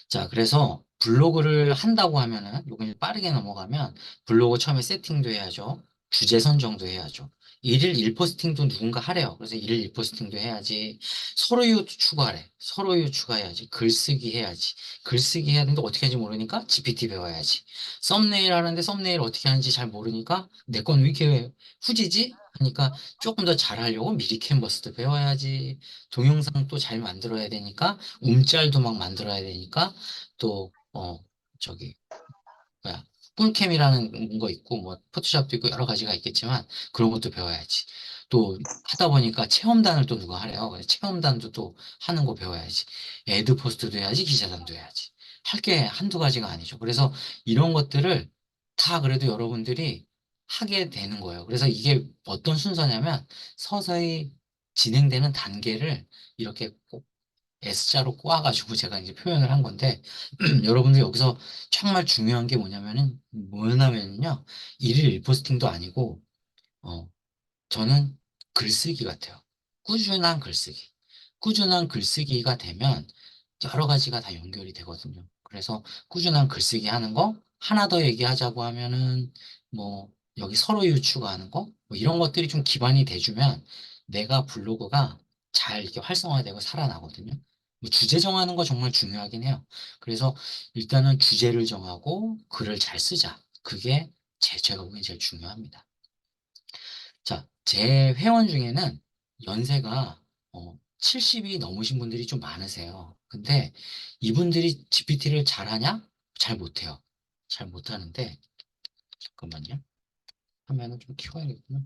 자, 그래서 블로그를 한다고 하면은, 요건 빠르게 넘어가면, 블로그 처음에 세팅도 해야죠. 주제 선정도 해야죠. 일일 1포스팅도 누군가 하래요. 그래서 일일 1포스팅도 해야지. 서로 이유 추가하래. 서로 이유 추가해야지. 글쓰기 해야지. 글쓰기 해야 되는데 어떻게 하는지 모르니까 GPT 배워야지. 썸네일 하는데 썸네일 어떻게 하는지 잘 모르니까 내 건 왜 이렇게 후지지? 하니까 조금 더 잘하려고 미리 캔버스도 배워야지. 동영상 또 잘 만들어야 되니까 움짤도 막 만들어야 되니까 또 저기 뭐야 꿀캠이라는 거 있고 뭐 포토샵도 있고 여러 가지가 있겠지만 그런 것도 배워야지. 또 하다 보니까 체험단을 또 누가 하래요. 그래서 체험단도 또 하는 거 배워야지. 애드 포스트도 해야지, 기자단도 해야지. 할 게 한두 가지가 아니죠. 그래서 이런 것들을 다 그래도 여러분들이 하게 되는 거예요. 그래서 이게 어떤 순서냐면 서서히 진행되는 단계를 이렇게 S자로 꼬아가지고 제가 이제 표현을 한 건데, 여러분들 여기서 정말 중요한 게 뭐냐면요. 일일 일포스팅도 아니고, 어, 저는 글쓰기 같아요. 꾸준한 글쓰기. 꾸준한 글쓰기가 되면 여러 가지가 다 연결이 되거든요. 그래서 꾸준한 글쓰기 하는 거, 하나 더 얘기하자고 하면은, 뭐, 여기 서로 유추가하는 거, 뭐 이런 것들이 좀 기반이 돼주면 내가 블로그가 잘 이렇게 활성화되고 살아나거든요. 뭐 주제 정하는 거 정말 중요하긴 해요. 그래서 일단은 주제를 정하고 글을 잘 쓰자. 그게 제가 보기엔 제일 중요합니다. 자, 제 회원 중에는 연세가 70이 넘으신 분들이 좀 많으세요. 근데 이분들이 GPT를 잘하냐? 잘 못해요. 잘 못하는데, 잠깐만요. 화면을 좀 키워야겠구나.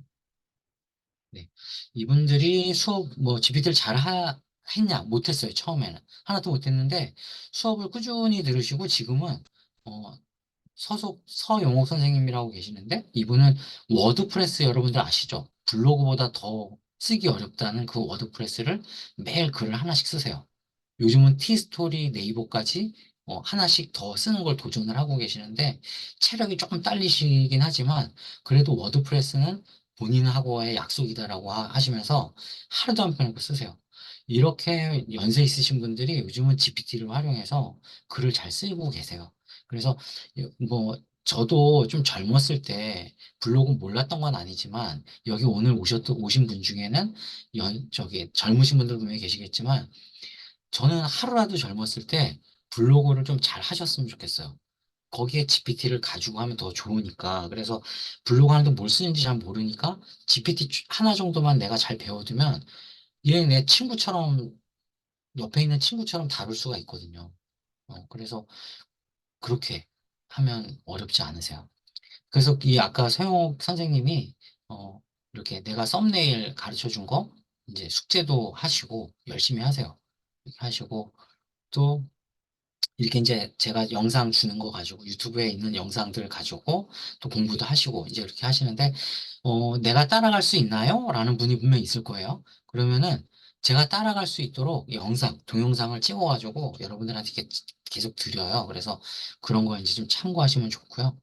네. 이분들이 수업, GPT를 했냐? 못했어요, 처음에는. 하나도 못했는데, 수업을 꾸준히 들으시고, 지금은, 어, 서속 서용옥 선생님이라고 계시는데, 이분은 워드프레스 여러분들 아시죠? 블로그보다 더 쓰기 어렵다는 그 워드프레스를 매일 글을 하나씩 쓰세요. 요즘은 티스토리 네이버까지 하나씩 더 쓰는 걸 도전을 하고 계시는데, 체력이 조금 딸리시긴 하지만, 그래도 워드프레스는 본인하고의 약속이다라고 하시면서 하루도 안 빼놓고 쓰세요. 이렇게 연세 있으신 분들이 요즘은 GPT를 활용해서 글을 잘 쓰고 계세요. 그래서 저도 좀 젊었을 때 블로그 몰랐던 건 아니지만 여기 오늘 오신 분 중에는 젊으신 분들 분명히 계시겠지만 저는 하루라도 젊었을 때 블로그를 좀 잘 하셨으면 좋겠어요. 거기에 GPT를 가지고 하면 더 좋으니까. 그래서 블로그 하는데 뭘 쓰는지 잘 모르니까 GPT 하나 정도만 내가 잘 배워두면 얘 내 친구처럼 옆에 있는 친구처럼 다룰 수가 있거든요. 그래서 그렇게 하면 어렵지 않으세요. 그래서 이 아까 서영옥 선생님이 어, 이렇게 내가 썸네일 가르쳐 준 거 이제 숙제도 하시고 열심히 하세요. 이렇게 하시고 또 이렇게 이제 제가 영상 주는 거 가지고 유튜브에 있는 영상들 가지고 또 공부도 하시고 이제 이렇게 하시는데 내가 따라갈 수 있나요? 라는 분이 분명히 있을 거예요. 그러면은 제가 따라갈 수 있도록 동영상을 찍어가지고 여러분들한테 이렇게 계속 드려요. 그래서 그런 거 이제 좀 참고하시면 좋고요.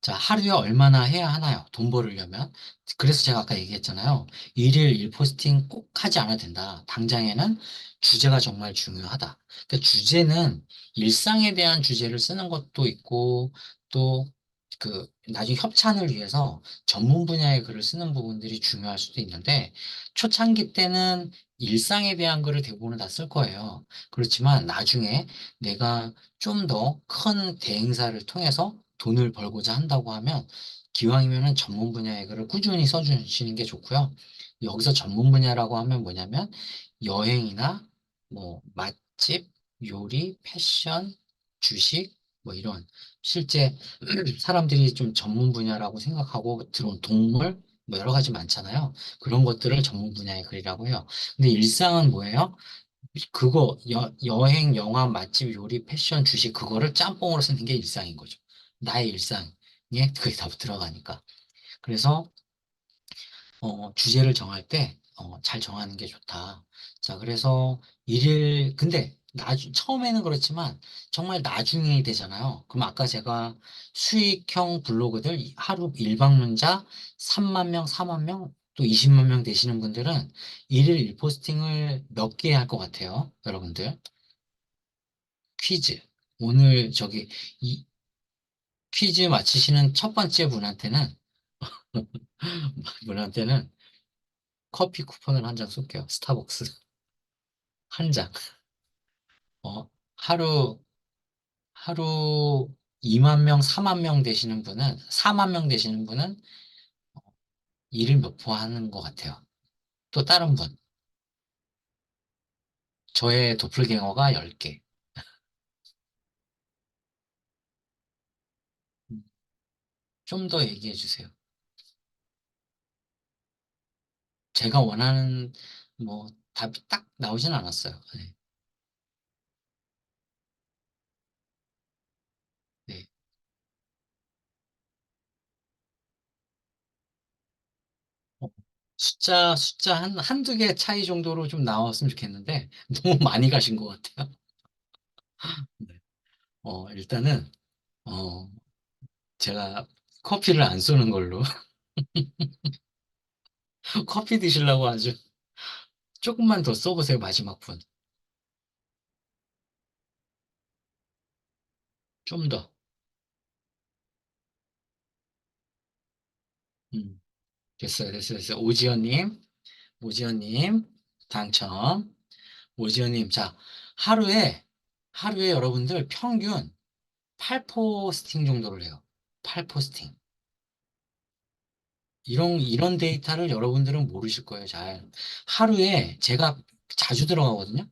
자, 하루에 얼마나 해야 하나요? 돈 벌으려면. 그래서 제가 아까 얘기했잖아요. 일일 일포스팅 꼭 하지 않아도 된다. 당장에는 주제가 정말 중요하다. 그러니까 주제는 일상에 대한 주제를 쓰는 것도 있고, 또 나중에 협찬을 위해서 전문 분야의 글을 쓰는 부분들이 중요할 수도 있는데, 초창기 때는 일상에 대한 글을 대부분 다 쓸 거예요. 그렇지만 나중에 내가 좀 더 큰 대행사를 통해서 돈을 벌고자 한다고 하면 기왕이면은 전문 분야의 글을 꾸준히 써주시는 게 좋고요. 여기서 전문 분야라고 하면 뭐냐면 여행이나 맛집, 요리, 패션, 주식 이런 실제 사람들이 좀 전문 분야라고 생각하고 들어온 동물 여러 가지 많잖아요. 그런 것들을 전문 분야의 글이라고 해요. 근데 일상은 뭐예요? 여행, 영화, 맛집, 요리, 패션, 주식, 그거를 짬뽕으로 쓰는 게 일상인 거죠. 나의 일상에 그게 다 들어가니까. 그래서, 주제를 정할 때, 잘 정하는 게 좋다. 자, 그래서 근데, 처음에는 그렇지만, 정말 나중에 되잖아요. 그럼 아까 제가 수익형 블로그들 하루 일방문자 3만 명, 4만 명, 또 20만 명 되시는 분들은 일일 일포스팅을 몇 개 할 것 같아요, 여러분들. 퀴즈. 오늘 이 퀴즈 맞히시는 첫 번째 분한테는 커피 쿠폰을 한 장 쏠게요. 스타벅스. 한 장. 어, 하루, 하루 2만 명, 4만 명 되시는 분은, 4만 명 되시는 분은 일을 몇 번 하는 것 같아요. 또 다른 분. 저의 도플갱어가 10개. 좀 더 얘기해 주세요. 제가 원하는, 답이 딱 나오진 않았어요. 네. 네. 어, 숫자 한두 개 차이 정도로 좀 나왔으면 좋겠는데, 너무 많이 가신 것 같아요. 네. 일단은, 어, 제가 커피를 안 쏘는 걸로, 커피 드시려고 아주 조금만 더 써보세요, 마지막 분. 좀 더. 음, 됐어요. 오지연님, 당첨. 오지연님, 자, 하루에 여러분들 평균 8포스팅 정도를 해요. 8포스팅. 이런 데이터를 여러분들은 모르실 거예요, 잘. 하루에 제가 자주 들어가거든요.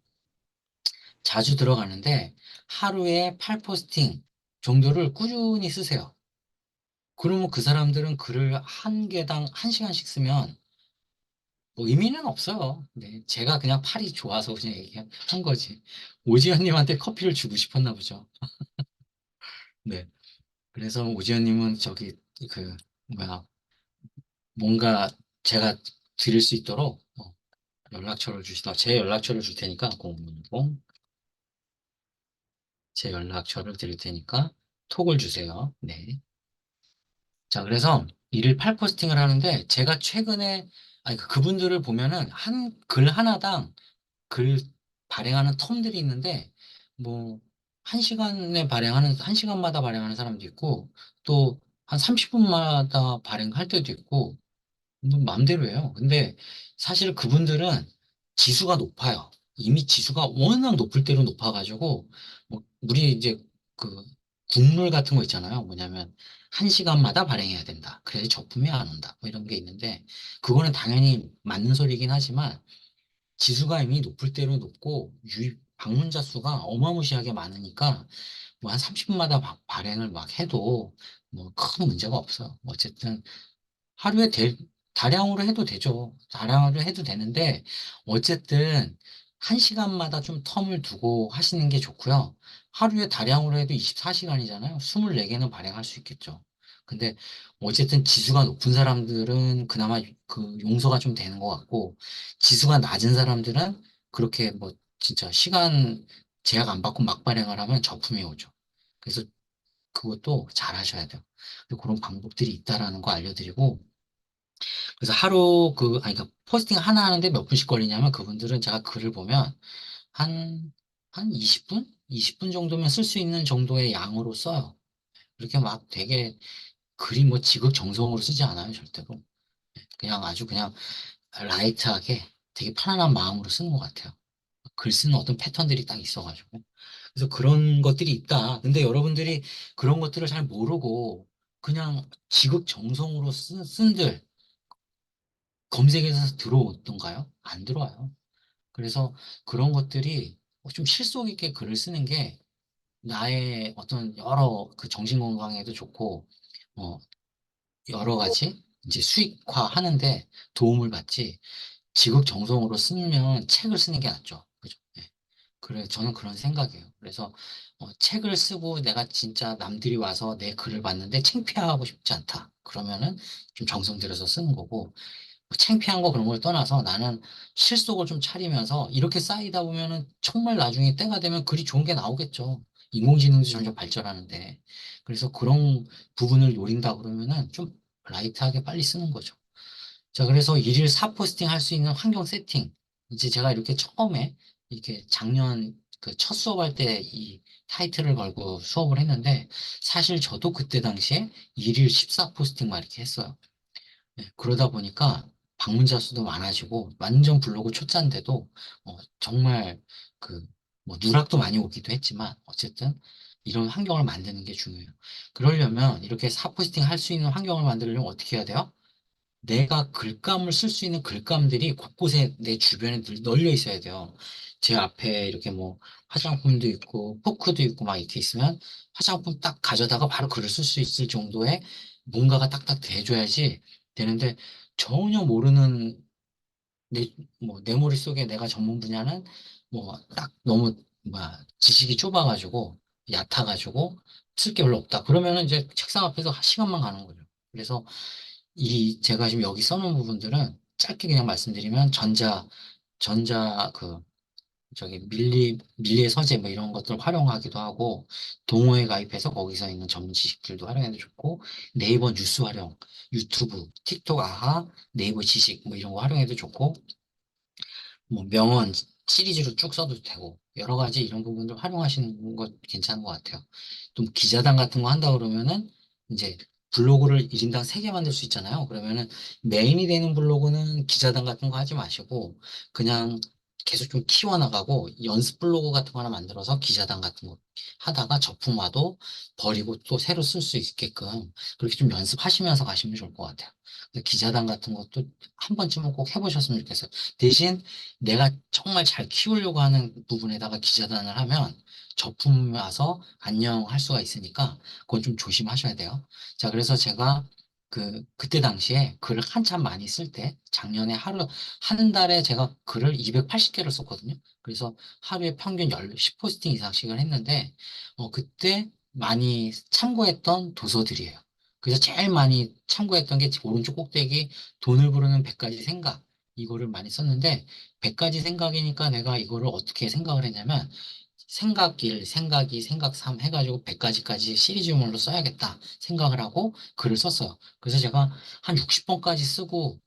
자주 들어가는데 하루에 8포스팅 정도를 꾸준히 쓰세요. 그러면 그 사람들은 글을 한 개당 1시간씩 쓰면 뭐 의미는 없어요. 네, 제가 그냥 팔이 좋아서 그냥 얘기한 거지. 오지현님한테 커피를 주고 싶었나 보죠. 네. 그래서 오지현님은 저기 그 뭐야 뭔가 제가 드릴 수 있도록 연락처를 주시다. 제 연락처를 줄 테니까 010 제 연락처를 드릴 테니까 톡을 주세요. 네. 자, 그래서 일일 8포스팅을 하는데 제가 최근에 아니 그분들을 보면은 한 글 하나당 글 발행하는 텀들이 있는데 뭐 1시간마다 발행하는 사람도 있고 또 한 30분마다 발행할 때도 있고 뭐 마음대로 해요. 근데 사실 그분들은 지수가 높아요. 이미 지수가 워낙 높을 대로 높아가지고 뭐 우리 이제 그 국룰 같은 거 있잖아요. 뭐냐면 1시간마다 발행해야 된다. 그래야 적품이 안 온다. 뭐 이런 게 있는데 그거는 당연히 맞는 소리긴 하지만 지수가 이미 높을 대로 높고 유입 방문자 수가 어마무시하게 많으니까 뭐 한 30분마다 발행을 막 해도 뭐 큰 문제가 없어요. 어쨌든 하루에 다량으로 해도 되죠. 다량으로 해도 되는데, 어쨌든, 1시간마다 좀 텀을 두고 하시는 게 좋고요. 하루에 다량으로 해도 24시간이잖아요. 24개는 발행할 수 있겠죠. 근데, 어쨌든 지수가 높은 사람들은 그나마 그 용서가 좀 되는 것 같고, 지수가 낮은 사람들은 그렇게 뭐, 진짜 시간 제약 안 받고 막 발행을 하면 저품이 오죠. 그래서 그것도 잘 하셔야 돼요. 그런 방법들이 있다라는 거 알려드리고, 그래서 하루 아니, 그러니까 포스팅 하나 하는데 몇 분씩 걸리냐면 그분들은 제가 글을 보면 한, 한 20분? 20분 정도면 쓸 수 있는 정도의 양으로 써요. 그렇게 막 되게 글이 뭐 지극정성으로 쓰지 않아요, 절대로. 그냥 아주 그냥 라이트하게 되게 편안한 마음으로 쓰는 것 같아요. 글 쓰는 어떤 패턴들이 딱 있어가지고. 그래서 그런 것들이 있다. 근데 여러분들이 그런 것들을 잘 모르고 그냥 지극정성으로 쓴들 검색해서 들어오던가요? 안 들어와요. 그래서 그런 것들이 좀 실속 있게 글을 쓰는 게 나의 어떤 여러 그 정신 건강에도 좋고, 어, 여러 가지 이제 수익화 하는데 도움을 받지, 지극정성으로 쓰면 책을 쓰는 게 낫죠. 그죠? 예. 그래, 저는 그런 생각이에요. 그래서 책을 쓰고 내가 진짜 남들이 와서 내 글을 봤는데 창피하고 싶지 않다. 그러면은 좀 정성 들여서 쓰는 거고, 뭐 창피한 거 그런 걸 떠나서 나는 실속을 좀 차리면서 이렇게 쌓이다 보면은 정말 나중에 때가 되면 글이 좋은 게 나오겠죠. 인공지능도 점점 발전하는데. 그래서 그런 부분을 노린다 그러면은 좀 라이트하게 빨리 쓰는 거죠. 자, 그래서 일일 4포스팅 할 수 있는 환경 세팅. 이제 제가 이렇게 처음에 이렇게 작년 그 첫 수업할 때 이 타이틀을 걸고 수업을 했는데 사실 저도 그때 당시에 일일 14포스팅 막 이렇게 했어요. 네, 그러다 보니까 방문자 수도 많아지고 완전 블로그 초짜인데도 정말 그 뭐 누락도 많이 오기도 했지만 어쨌든 이런 환경을 만드는 게 중요해요. 그러려면 이렇게 사포스팅 할 수 있는 환경을 만들려면 어떻게 해야 돼요? 내가 글감을 쓸 수 있는 글감들이 곳곳에 내 주변에 널려 있어야 돼요. 제 앞에 이렇게 뭐 화장품도 있고 포크도 있고 막 이렇게 있으면 화장품 딱 가져다가 바로 글을 쓸 수 있을 정도의 뭔가가 딱딱 돼줘야지 되는데 전혀 모르는 내 머릿속에 내가 전문 분야는 뭐 딱 너무 지식이 좁아가지고 얕아가지고 쓸 게 별로 없다. 그러면은 이제 책상 앞에서 시간만 가는 거죠. 그래서 제가 지금 여기 써놓은 부분들은 짧게 그냥 말씀드리면 저기 밀리의 서재 뭐 이런 것들 활용하기도 하고, 동호회 가입해서 거기서 있는 전문 지식들도 활용해도 좋고, 네이버 뉴스 활용, 유튜브, 틱톡, 아하, 네이버 지식 뭐 이런 거 활용해도 좋고, 뭐 명언 시리즈로 쭉 써도 되고, 여러 가지 이런 부분들 활용하시는 거 괜찮은 것 같아요. 또 기자단 같은 거 한다 그러면은 이제 블로그를 1인당 3개 만들 수 있잖아요. 그러면은 메인이 되는 블로그는 기자단 같은 거 하지 마시고 그냥 계속 좀 키워나가고 연습 블로그 같은 거 하나 만들어서 기자단 같은 거 하다가 저품화도 버리고 또 새로 쓸 수 있게끔 그렇게 좀 연습하시면서 가시면 좋을 것 같아요. 그래서 기자단 같은 것도 한 번쯤은 꼭 해보셨으면 좋겠어요. 대신 내가 정말 잘 키우려고 하는 부분에다가 기자단을 하면 저품 와서 안녕 할 수가 있으니까 그건 좀 조심하셔야 돼요. 자, 그래서 제가 그때 당시에 글을 한참 많이 쓸 때, 작년에 한 달에 제가 글을 280개를 썼거든요. 그래서 하루에 평균 10포스팅 이상씩을 했는데, 그때 많이 참고했던 도서들이에요. 그래서 제일 많이 참고했던 게 오른쪽 꼭대기 돈을 부르는 100가지 생각. 이거를 많이 썼는데, 100가지 생각이니까 내가 이거를 어떻게 생각을 했냐면, 생각 1, 생각 2, 생각 3 해가지고 100가지까지 시리즈물로 써야겠다 생각을 하고 글을 썼어요. 그래서 제가 한 60번까지 쓰고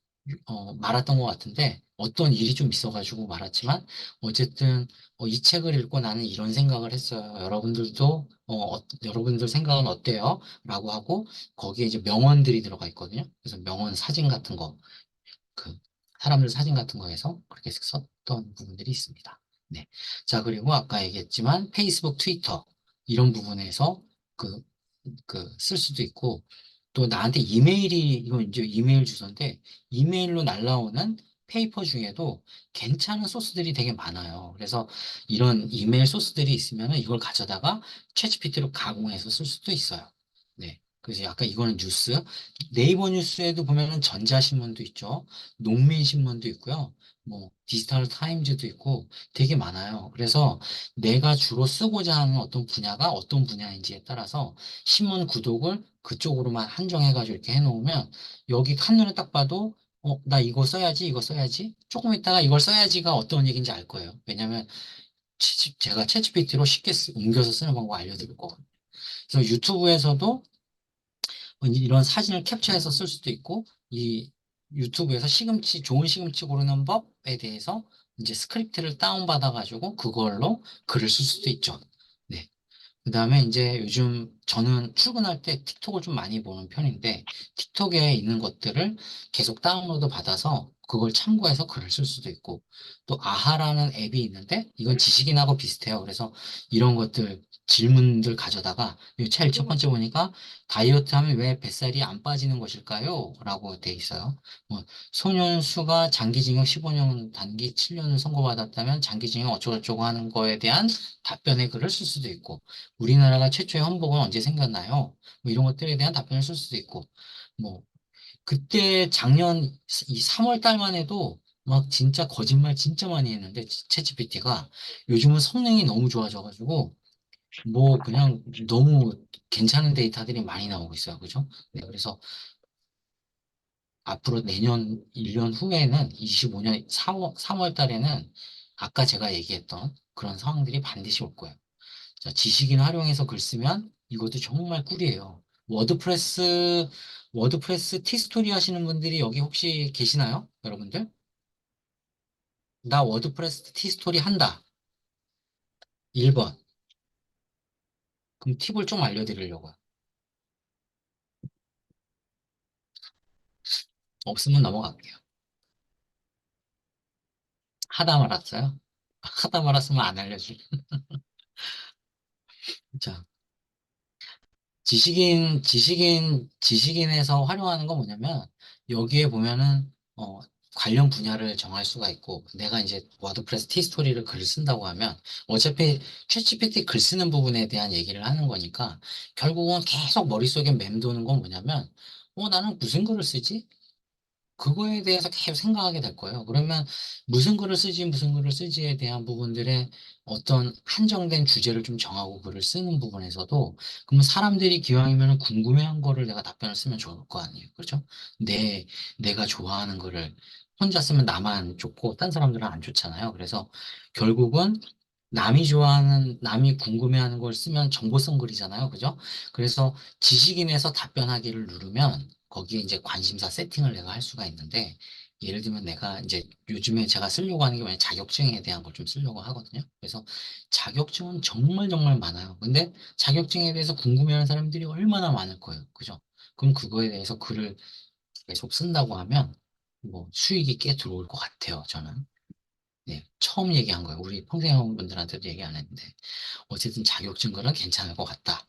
말았던 것 같은데 어떤 일이 좀 있어가지고 말았지만 어쨌든 이 책을 읽고 나는 이런 생각을 했어요. 여러분들도 여러분들 생각은 어때요? 라고 하고 거기에 이제 명언들이 들어가 있거든요. 그래서 명언 사진 같은 거, 그 사람들 사진 같은 거에서 그렇게 썼던 부분들이 있습니다. 네. 자, 그리고 아까 얘기했지만 페이스북, 트위터 이런 부분에서 그 쓸 수도 있고 또 나한테 이건 이제 이메일 주소인데 이메일로 날라오는 페이퍼 중에도 괜찮은 소스들이 되게 많아요. 그래서 이런 이메일 소스들이 있으면 이걸 가져다가 챗GPT로 가공해서 쓸 수도 있어요. 네. 그래서 약간 이거는 뉴스. 네이버 뉴스에도 보면은 전자신문도 있죠. 농민신문도 있고요. 뭐 디지털 타임즈도 있고 되게 많아요. 그래서 내가 주로 쓰고자 하는 어떤 분야가 어떤 분야인지에 따라서 신문 구독을 그쪽으로만 한정해가지고 이렇게 해놓으면 여기 한눈에 딱 봐도 나 이거 써야지, 이거 써야지. 조금 있다가 이걸 써야지가 어떤 얘기인지 알 거예요. 왜냐면 제가 챗GPT로 쉽게 옮겨서 쓰는 방법 알려드릴 거거든요. 그래서 유튜브에서도 이런 사진을 캡처해서 쓸 수도 있고, 이 유튜브에서 좋은 시금치 고르는 법에 대해서 이제 스크립트를 다운받아가지고 그걸로 글을 쓸 수도 있죠. 네. 그 다음에 이제 요즘 저는 출근할 때 틱톡을 좀 많이 보는 편인데, 틱톡에 있는 것들을 계속 다운로드 받아서 그걸 참고해서 글을 쓸 수도 있고, 또 아하라는 앱이 있는데, 이건 지식인하고 비슷해요. 그래서 이런 것들, 질문들 가져다가, 제일 첫 번째 보니까, 다이어트 하면 왜 뱃살이 안 빠지는 것일까요? 라고 돼 있어요. 뭐, 소년수가 장기징역 15년, 단기 7년을 선고받았다면 장기징역 어쩌고저쩌고 하는 거에 대한 답변의 글을 쓸 수도 있고, 우리나라가 최초의 헌법은 언제 생겼나요? 뭐 이런 것들에 대한 답변을 쓸 수도 있고, 뭐, 그때 작년 이 3월 달만 해도 막 진짜 거짓말 진짜 많이 했는데, 챗GPT가 요즘은 성능이 너무 좋아져가지고, 뭐 그냥 너무 괜찮은 데이터들이 많이 나오고 있어요. 그죠? 네, 그래서 앞으로 내년 1년 후에는 25년 3월 달에는 아까 제가 얘기했던 그런 상황들이 반드시 올 거예요. 자, 지식인 활용해서 글 쓰면 이것도 정말 꿀이에요. 워드프레스 티스토리 하시는 분들이 여기 혹시 계시나요? 여러분들? 나 워드프레스 티스토리 한다. 1번. 그럼 팁을 좀 알려드리려고요. 없으면 넘어갈게요. 하다 말았어요? 하다 말았으면 안 알려줄. 자, 지식인에서 활용하는 건 뭐냐면, 여기에 보면은, 관련 분야를 정할 수가 있고, 내가 이제 워드프레스 티스토리를 글을 쓴다고 하면, 어차피 챗GPT 글 쓰는 부분에 대한 얘기를 하는 거니까, 결국은 계속 머릿속에 맴도는 건 뭐냐면, 나는 무슨 글을 쓰지? 그거에 대해서 계속 생각하게 될 거예요. 그러면 무슨 글을 쓰지에 대한 부분들의 어떤 한정된 주제를 좀 정하고 글을 쓰는 부분에서도 그러면 사람들이 기왕이면 궁금해한 거를 내가 답변을 쓰면 좋을 거 아니에요. 그렇죠? 내가 좋아하는 거를 혼자 쓰면 나만 좋고 딴 사람들은 안 좋잖아요. 그래서 결국은 남이 궁금해하는 걸 쓰면 정보성 글이잖아요. 그죠? 그래서 지식인에서 답변하기를 누르면 거기에 이제 관심사 세팅을 내가 할 수가 있는데 예를 들면 내가 이제 요즘에 제가 쓰려고 하는 게 뭐냐 자격증에 대한 걸 좀 쓰려고 하거든요. 그래서 자격증은 정말 정말 많아요. 근데 자격증에 대해서 궁금해하는 사람들이 얼마나 많을 거예요. 그죠? 그럼 그거에 대해서 글을 계속 쓴다고 하면 뭐 수익이 꽤 들어올 것 같아요. 저는. 네, 처음 얘기한 거예요. 우리 평생분들한테도 얘기 안 했는데 어쨌든 자격증 거는 괜찮을 것 같다.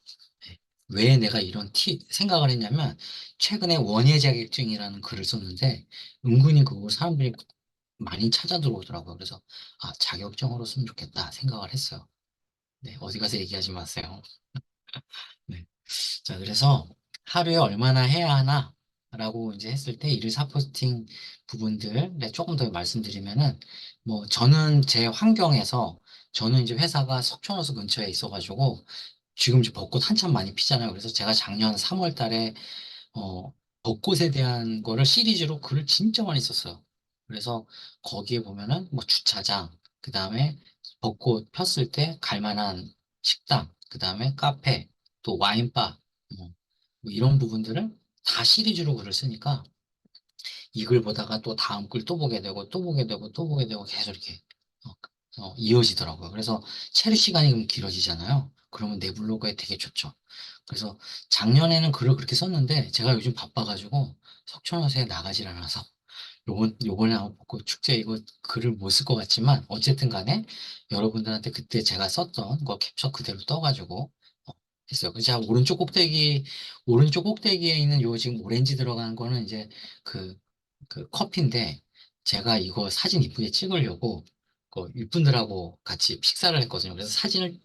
네. 왜 내가 이런 생각을 했냐면 최근에 원예 자격증이라는 글을 썼는데 은근히 그거 사람들이 많이 찾아 들어오더라고요. 그래서 아, 자격증으로 쓰면 좋겠다 생각을 했어요. 네, 어디 가서 얘기하지 마세요. 네. 자, 그래서 하루에 얼마나 해야 하나? 라고 이제 했을 때 일일 사포팅 부분들에 조금 더 말씀드리면은 뭐 저는 제 환경에서 저는 이제 회사가 석촌호수 근처에 있어가지고 지금 이제 벚꽃 한참 많이 피잖아요. 그래서 제가 작년 3월 달에 어, 벚꽃에 대한 거를 시리즈로 글을 진짜 많이 썼어요. 그래서 거기에 보면은 뭐 주차장, 그 다음에 벚꽃 폈을 때 갈 만한 식당, 그 다음에 카페, 또 와인바, 뭐 이런 부분들을 다 시리즈로 글을 쓰니까 이 글 보다가 또 다음 글 또 보게 되고 또 보게 되고 또 보게 되고 계속 이렇게 이어지더라고요. 그래서 체류 시간이 그럼 길어지잖아요. 그러면 내 블로그에 되게 좋죠. 그래서 작년에는 글을 그렇게 썼는데 제가 요즘 바빠가지고 석촌호수에 나가질 않아서 요번에 한번 벚꽃 축제 이거 글을 못 쓸 것 같지만 어쨌든 간에 여러분들한테 그때 제가 썼던 거 캡처 그대로 떠가지고 어, 했어요. 그래서 제가 오른쪽 꼭대기에 있는 요 지금 오렌지 들어간 거는 이제 그, 그 커피인데 제가 이거 사진 이쁘게 찍으려고 그 윗분들하고 같이 식사를 했거든요. 그래서 사진을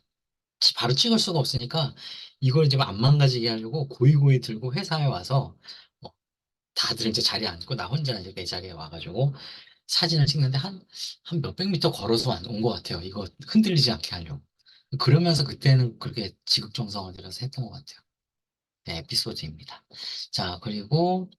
바로 찍을 수가 없으니까 이걸 이제 안 망가지게 하려고 고이고이 들고 회사에 와서 어, 다들 이제 자리에 앉고 나 혼자 이제 내 자리에 와가지고 사진을 찍는데 한 몇백 미터 걸어서 온 것 같아요. 이거 흔들리지 않게 하려고. 그러면서 그때는 그렇게 지극정성을 들여서 했던 것 같아요. 네, 에피소드입니다. 자, 그리고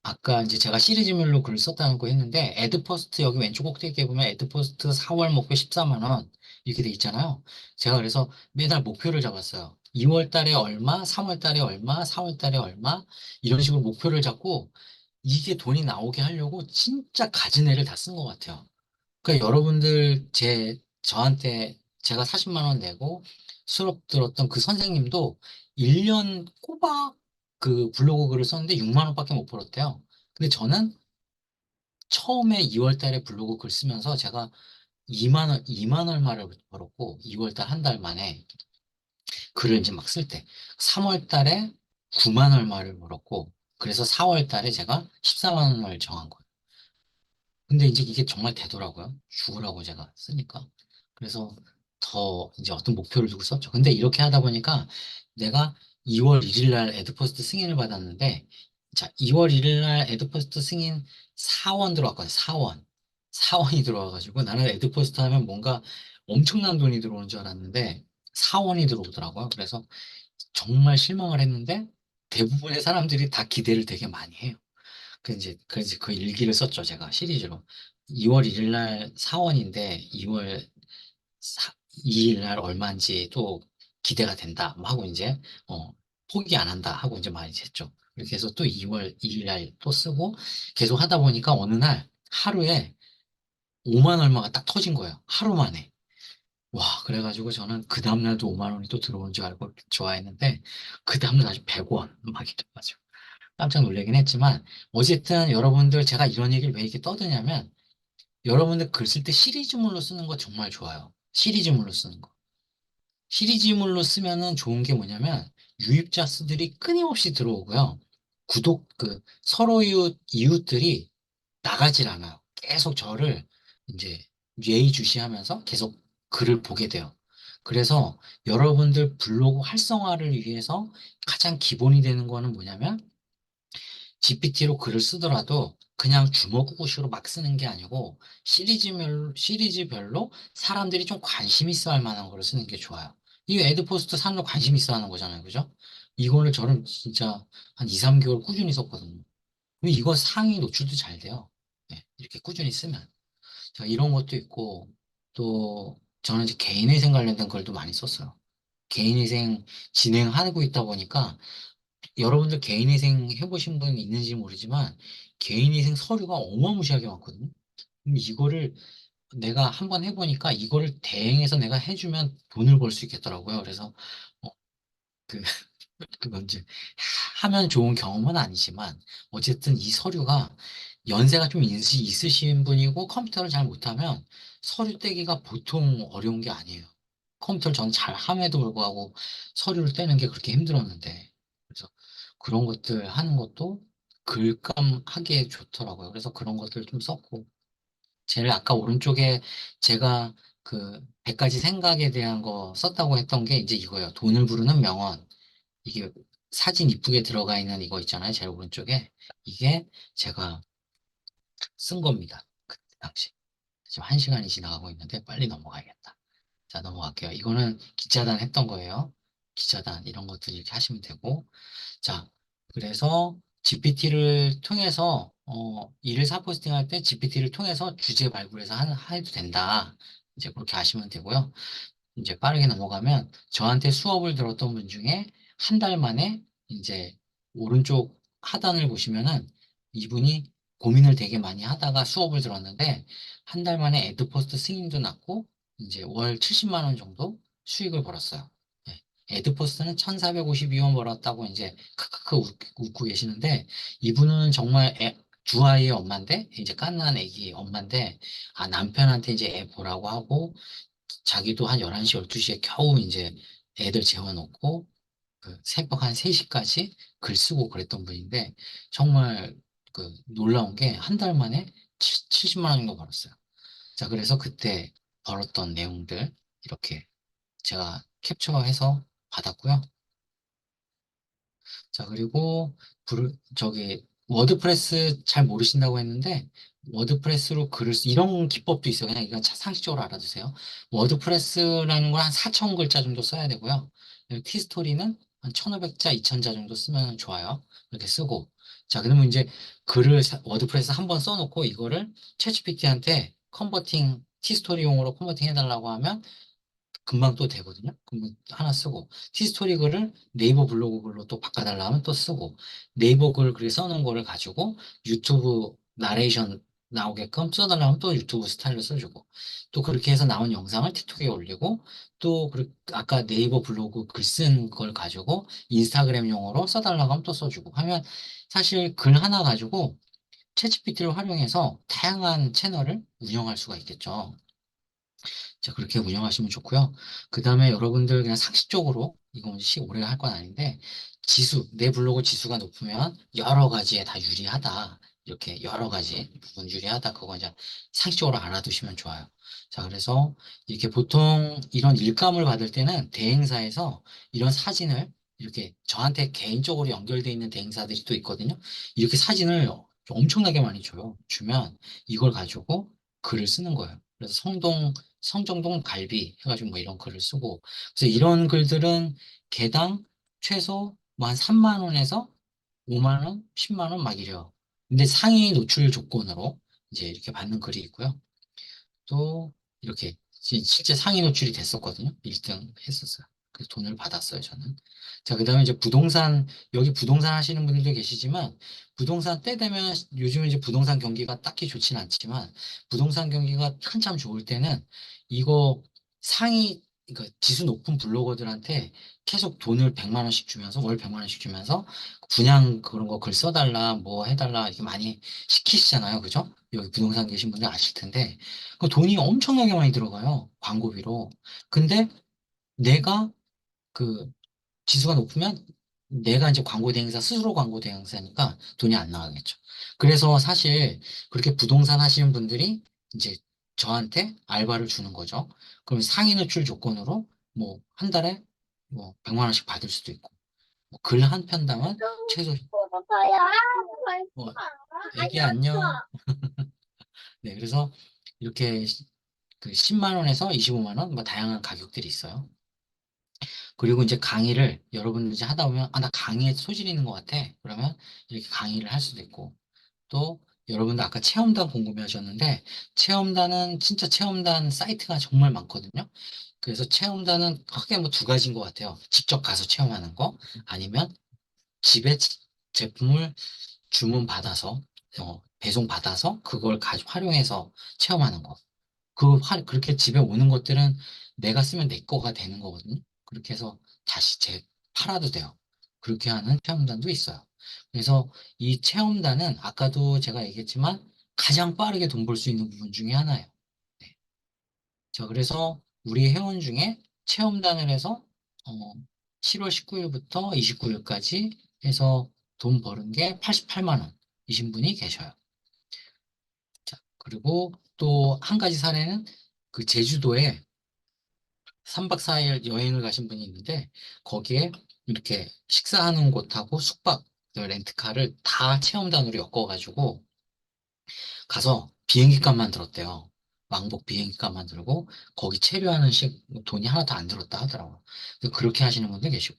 아까 이제 제가 시리즈별로 글을 썼다는 거 했는데, 애드포스트 여기 왼쪽 꼭대기에 보면 애드포스트 4월 목표 14만 원 이렇게 돼 있잖아요. 제가 그래서 매달 목표를 잡았어요. 2월 달에 얼마, 3월 달에 얼마, 4월 달에 얼마 이런 식으로 목표를 잡고 이게 돈이 나오게 하려고 진짜 가진 애를 다 쓴 것 같아요. 그러니까 여러분들 저한테 제가 40만 원 내고 수업 들었던 그 선생님도 1년 꼬박 그 블로그 글을 썼는데 6만 원밖에 못 벌었대요. 근데 저는 처음에 2월 달에 블로그 글 쓰면서 제가 2만 얼마를 벌었고 2월 달 한 달 만에 글을 이제 막 쓸 때 3월 달에 9만 얼마를 벌었고 그래서 4월 달에 제가 14만 원을 정한 거예요. 근데 이제 이게 정말 되더라고요. 죽으라고 제가 쓰니까. 그래서 더 이제 어떤 목표를 두고 썼죠. 근데 이렇게 하다 보니까 내가 2월 1일 날 에드포스트 승인을 받았는데, 자, 2월 1일 날 에드포스트 승인 4원 들어왔거든요. 4원. 4원이 들어와가지고 나는 에드포스트 하면 뭔가 엄청난 돈이 들어오는 줄 알았는데 4원이 들어오더라고요. 그래서 정말 실망을 했는데 대부분의 사람들이 다 기대를 되게 많이 해요. 그래서 그 일기를 썼죠, 제가 시리즈로. 2월 1일 날 사원인데 2월 2일 날 얼마인지 또 기대가 된다 뭐 하고 이제 포기 안 한다 하고 이제 많이 했죠. 이렇게 해서 또 2월 2일 날 또 쓰고 계속 하다 보니까 어느 날 하루에 5만 얼마가 딱 터진 거예요. 하루 만에. 와, 그래가지고 저는 그 다음날도 5만 원이 또 들어온 줄 알고 좋아했는데 그 다음날 아주 100원 막 이래가지고 깜짝 놀라긴 했지만 어쨌든 여러분들 제가 이런 얘기를 왜 이렇게 떠드냐면 여러분들 글 쓸 때 시리즈물로 쓰는 거 정말 좋아요. 시리즈물로 쓰는 거. 시리즈물로 쓰면은 좋은 게 뭐냐면 유입자 수들이 끊임없이 들어오고요. 서로 이웃들이 나가질 않아요. 계속 저를 이제 예의주시하면서 계속 글을 보게 돼요. 그래서 여러분들 블로그 활성화를 위해서 가장 기본이 되는 거는 뭐냐면 GPT로 글을 쓰더라도 그냥 주먹구구식으로 막 쓰는 게 아니고 시리즈별로 사람들이 좀 관심 있어 할 만한 거를 쓰는 게 좋아요. 이 애드포스트 사람들 관심 있어 하는 거잖아요. 그죠? 이거를 저는 진짜 한 2, 3개월 꾸준히 썼거든요. 근데 이거 상위 노출도 잘 돼요. 네, 이렇게 꾸준히 쓰면. 자, 이런 것도 있고 또 저는 이제 개인회생 관련된 글도 많이 썼어요. 개인회생 진행하고 있다 보니까 여러분들 개인위생 해보신 분 있는지 모르지만 개인위생 서류가 어마무시하게 많거든요. 근데 이거를 내가 한번 해보니까 이거를 대행해서 내가 해주면 돈을 벌 수 있겠더라고요. 그래서 어, 그 그건 이제 하면 좋은 경험은 아니지만 어쨌든 이 서류가 연세가 좀 있으신 분이고 컴퓨터를 잘 못하면 서류 떼기가 보통 어려운 게 아니에요. 컴퓨터를 전 잘 함에도 불구하고 서류를 떼는 게 그렇게 힘들었는데. 그래서 그런 것들 하는 것도 글감 하기에 좋더라고요. 그래서 그런 것들 좀 썼고. 제일 아까 오른쪽에 제가 그 100가지 생각에 대한 거 썼다고 했던 게 이제 이거예요. 돈을 부르는 명언. 이게 사진 이쁘게 들어가 있는 이거 있잖아요. 제일 오른쪽에. 이게 제가 쓴 겁니다. 그때 당시. 지금 1시간이 지나가고 있는데 빨리 넘어가야겠다. 자, 넘어갈게요. 이거는 기자단 했던 거예요. 기자단 이런 것들 이렇게 하시면 되고. 자, 그래서 GPT를 통해서 일일 사포스팅 할 때 GPT를 통해서 주제 발굴해서 해도 된다. 이제 그렇게 아시면 되고요. 이제 빠르게 넘어가면 저한테 수업을 들었던 분 중에 한 달 만에 이제 오른쪽 하단을 보시면은 이분이 고민을 되게 많이 하다가 수업을 들었는데 한 달 만에 에드포스트 승인도 났고 이제 월 70만 원 정도 수익을 벌었어요. 네. 에드포스트는 1,452원 벌었다고 이제 크크크 웃고 계시는데 이분은 정말 두 아이의 엄마인데 이제 갓난 애기 엄마인데 남편한테 이제 애 보라고 하고 자기도 한 11시, 12시에 겨우 이제 애들 재워놓고 그 새벽 한 3시까지 글 쓰고 그랬던 분인데 정말 그 놀라운 게 한 달 만에 70만 원 정도 벌었어요. 자, 그래서 그때 벌었던 내용들 이렇게 제가 캡처해서 받았고요. 자, 그리고 저기 워드프레스 잘 모르신다고 했는데 워드프레스로 이런 기법도 있어요. 그냥 이건 상식적으로 알아두세요. 워드프레스라는 건 한 4천 글자 정도 써야 되고요. 티스토리는 한 1,500자, 2,000자 정도 쓰면 좋아요. 이렇게 쓰고. 자, 그러면 이제 워드프레스 한번 써놓고 이거를 챗GPT한테 티스토리용으로 컨버팅 해달라고 하면 금방 또 되거든요. 그러면 하나 쓰고 티스토리 글을 네이버 블로그 글로 또 바꿔달라 하면 또 쓰고 네이버 글 그렇게 써놓은 거를 가지고 유튜브 나레이션 나오게끔 써달라 하면 또 유튜브 스타일로 써주고 또 그렇게 해서 나온 영상을 틱톡에 올리고 또 아까 네이버 블로그 글 쓴 걸 가지고 인스타그램용으로 써달라고 하면 또 써주고 하면 사실 글 하나 가지고 챗GPT를 활용해서 다양한 채널을 운영할 수가 있겠죠. 자, 그렇게 운영하시면 좋고요. 그 다음에 여러분들 그냥 상식적으로, 이건 오래 할 건 아닌데, 내 블로그 지수가 높으면 여러 가지에 다 유리하다. 이렇게 여러 가지 부분 유리하다. 그거 이제 상식적으로 알아두시면 좋아요. 자, 그래서 이렇게 보통 이런 일감을 받을 때는 대행사에서 이런 사진을 이렇게 저한테 개인적으로 연결되어 있는 대행사들이 또 있거든요. 이렇게 사진을 엄청나게 많이 줘요. 주면 이걸 가지고 글을 쓰는 거예요. 그래서 성정동 갈비 해가지고 뭐 이런 글을 쓰고 그래서 이런 글들은 개당 최소 뭐 한 3만 원에서 5만 원, 10만 원 막 이래요. 근데 상위 노출 조건으로 이제 이렇게 받는 글이 있고요. 또 이렇게 실제 상위 노출이 됐었거든요. 1등 했었어요. 그래서 돈을 받았어요, 저는. 자, 그다음에 이제 여기 부동산 하시는 분들도 계시지만 부동산 때 되면 요즘 이제 부동산 경기가 딱히 좋진 않지만 부동산 경기가 한참 좋을 때는 이거 그러니까 지수 높은 블로거들한테 계속 돈을 100만 원씩 주면서 월 100만 원씩 주면서 분양 그런 거 글 써달라 뭐 해달라 이렇게 많이 시키시잖아요. 그죠? 여기 부동산 계신 분들 아실 텐데 그 돈이 엄청나게 많이 들어가요. 광고비로. 근데 내가 그 지수가 높으면 내가 이제 광고 대행사, 스스로 광고 대행사니까 돈이 안 나가겠죠. 그래서 사실 그렇게 부동산 하시는 분들이 이제 저한테 알바를 주는 거죠. 그럼 상위 노출 조건으로 뭐 한 달에 뭐 100만 원씩 받을 수도 있고 뭐 글 한 편당은 최소 뭐 애기 안녕. 네, 그래서 이렇게 그 10만 원에서 25만 원, 뭐 다양한 가격들이 있어요. 그리고 이제 강의를 여러분 이제 하다 보면, 나 강의에 소질이 있는 것 같아. 그러면 이렇게 강의를 할 수도 있고, 또 여러분들 아까 체험단 궁금해 하셨는데, 체험단은 진짜 체험단 사이트가 정말 많거든요. 그래서 체험단은 크게 뭐 두 가지인 것 같아요. 직접 가서 체험하는 거, 아니면 집에 제품을 주문 받아서, 배송 받아서 그걸 활용해서 체험하는 거. 그렇게 집에 오는 것들은 내가 쓰면 내 거가 되는 거거든요. 그렇게 해서 다시 팔아도 돼요. 그렇게 하는 체험단도 있어요. 그래서 이 체험단은 아까도 제가 얘기했지만 가장 빠르게 돈 벌 수 있는 부분 중에 하나예요. 네. 자, 그래서 우리 회원 중에 체험단을 해서 7월 19일부터 29일까지 해서 돈 버는 게 88만 원이신 분이 계셔요. 자, 그리고 또 한 가지 사례는 그 제주도에 3박 4일 여행을 가신 분이 있는데 거기에 이렇게 식사하는 곳하고 숙박 그 렌트카를 다 체험단으로 엮어가지고 가서 비행기 값만 들었대요. 왕복 비행기 값만 들고 거기 체류하는 돈이 하나도 안 들었다 하더라고요. 그래서 그렇게 하시는 분도 계시고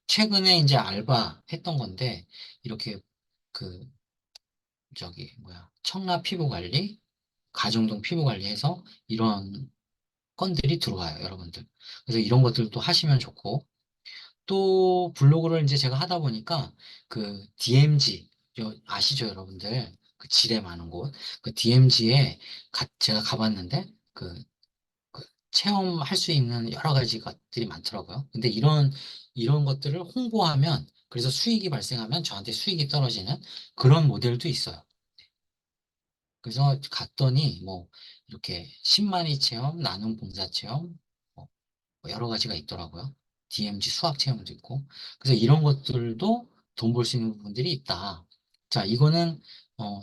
최근에 이제 알바 했던 건데 이렇게 그 저기 뭐야 청라 피부관리, 가정동 피부관리해서 이런 건들이 들어와요, 여러분들. 그래서 이런 것들도 하시면 좋고 또 블로그를 이제 제가 하다 보니까 그 DMZ 아시죠, 여러분들? 그 지뢰 많은 곳. 그 DMZ에 제가 가봤는데 그 체험할 수 있는 여러 가지 것들이 많더라고요. 근데 이런 것들을 홍보하면 그래서 수익이 발생하면 저한테 수익이 떨어지는 그런 모델도 있어요. 그래서 갔더니 뭐 이렇게 10만이 체험, 나눔 봉사 체험, 뭐 여러 가지가 있더라고요. DMZ 수학 체험도 있고. 그래서 이런 것들도 돈 벌 수 있는 부분들이 있다. 자, 이거는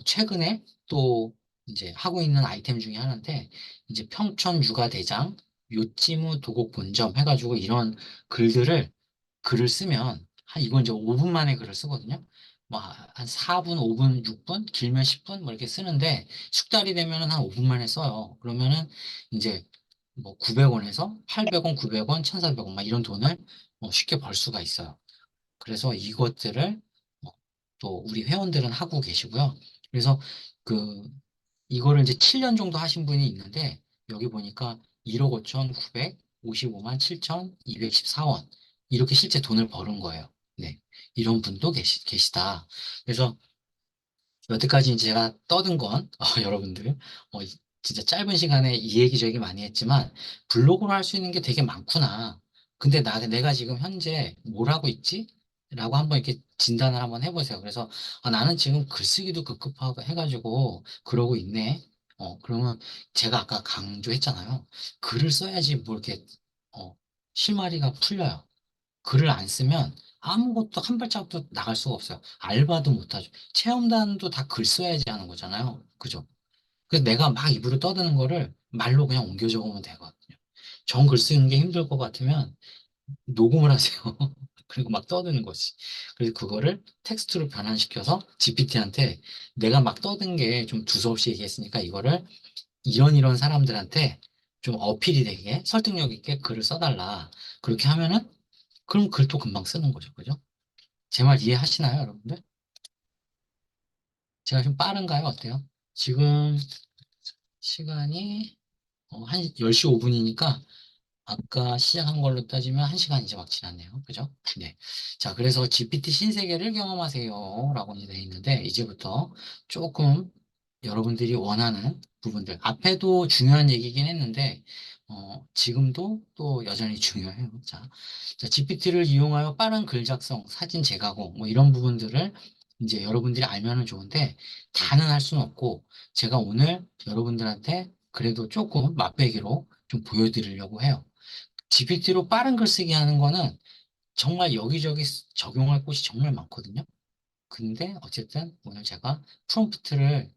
최근에 또 이제 하고 있는 아이템 중에 하나인데 이제 평촌 육아대장, 요찌무 도곡 본점 해가지고 이런 글을 쓰면 이건 이제 5분 만에 글을 쓰거든요. 뭐 한 4분, 5분, 6분, 길면 10분 뭐 이렇게 쓰는데 숙달이 되면은 한 5분 만에 써요. 그러면은 이제 뭐 900원에서 800원, 900원, 1,400원 막 이런 돈을 쉽게 벌 수가 있어요. 그래서 이것들을 어, 또 우리 회원들은 하고 계시고요. 그래서 그 이거를 이제 7년 정도 하신 분이 있는데 여기 보니까 1억 5,955만 7,214원 이렇게 실제 돈을 버는 거예요. 네, 이런 분도 계시다. 그래서 여태까지 이제 제가 떠든 건 여러분들 진짜 짧은 시간에 이 얘기 저 얘기 많이 했지만 블로그로 할 수 있는 게 되게 많구나. 근데 내가 지금 현재 뭘 하고 있지? 라고 한번 이렇게 진단을 한번 해보세요. 그래서 나는 지금 글쓰기도 급급하고 해가지고 그러고 있네. 그러면 제가 아까 강조했잖아요. 글을 써야지 뭐 이렇게 실마리가 풀려요. 글을 안 쓰면 아무것도 한 발짝도 나갈 수가 없어요. 알바도 못하죠. 체험단도 다 글 써야지 하는 거잖아요. 그죠? 그래서 내가 막 입으로 떠드는 거를 말로 그냥 옮겨 적으면 되거든요. 정 글 쓰는 게 힘들 것 같으면 녹음을 하세요. 그리고 막 떠드는 거지. 그래서 그거를 텍스트로 변환시켜서 GPT한테 내가 막 떠든 게 좀 두서없이 얘기했으니까 이거를 이런 사람들한테 좀 어필이 되게 설득력 있게 글을 써달라. 그렇게 하면은 그럼 글도 금방 쓰는 거죠. 그죠? 제 말 이해하시나요, 여러분들? 제가 좀 빠른가요? 어때요? 지금 시간이 한 10시 5분이니까 아까 시작한 걸로 따지면 1시간 이제 막 지났네요. 그죠? 네. 자, 그래서 GPT 신세계를 경험하세요. 라고 되어 있는데, 이제부터 조금 여러분들이 원하는 부분들, 앞에도 중요한 얘기긴 했는데, 지금도 또 여전히 중요해요. 자, GPT를 이용하여 빠른 글 작성, 사진 재가공, 뭐 이런 부분들을 이제 여러분들이 알면은 좋은데, 다는 할 수는 없고, 제가 오늘 여러분들한테 그래도 조금 맛배기로 좀 보여드리려고 해요. GPT로 빠른 글쓰기 하는 거는 정말 여기저기 적용할 곳이 정말 많거든요. 근데 어쨌든 오늘 제가 프롬프트를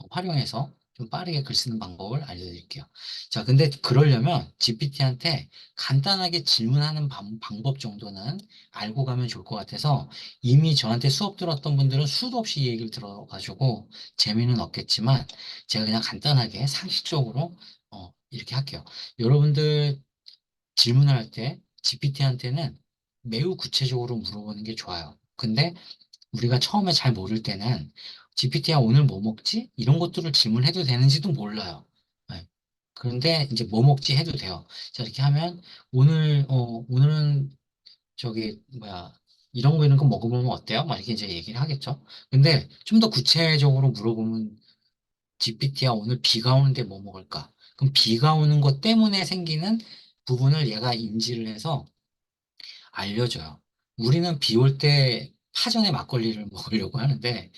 활용해서 좀 빠르게 글 쓰는 방법을 알려드릴게요. 자, 근데 그러려면 GPT한테 간단하게 질문하는 방법 정도는 알고 가면 좋을 것 같아서 이미 저한테 수업 들었던 분들은 수도 없이 이 얘기를 들어가지고 재미는 없겠지만 제가 그냥 간단하게 상식적으로 이렇게 할게요. 여러분들 질문을 할 때 GPT한테는 매우 구체적으로 물어보는 게 좋아요. 근데 우리가 처음에 잘 모를 때는 GPT야 오늘 뭐 먹지? 이런 것들을 질문해도 되는지도 몰라요. 네. 그런데 이제 뭐 먹지 해도 돼요. 자, 이렇게 하면 오늘은 저기 뭐야 이런 거 이런 거 먹어보면 어때요? 막 이렇게 이제 얘기를 하겠죠. 근데 좀 더 구체적으로 물어보면 GPT야 오늘 비가 오는데 뭐 먹을까? 그럼 비가 오는 것 때문에 생기는 부분을 얘가 인지를 해서 알려줘요. 우리는 비 올 때 파전의 막걸리를 먹으려고 하는데,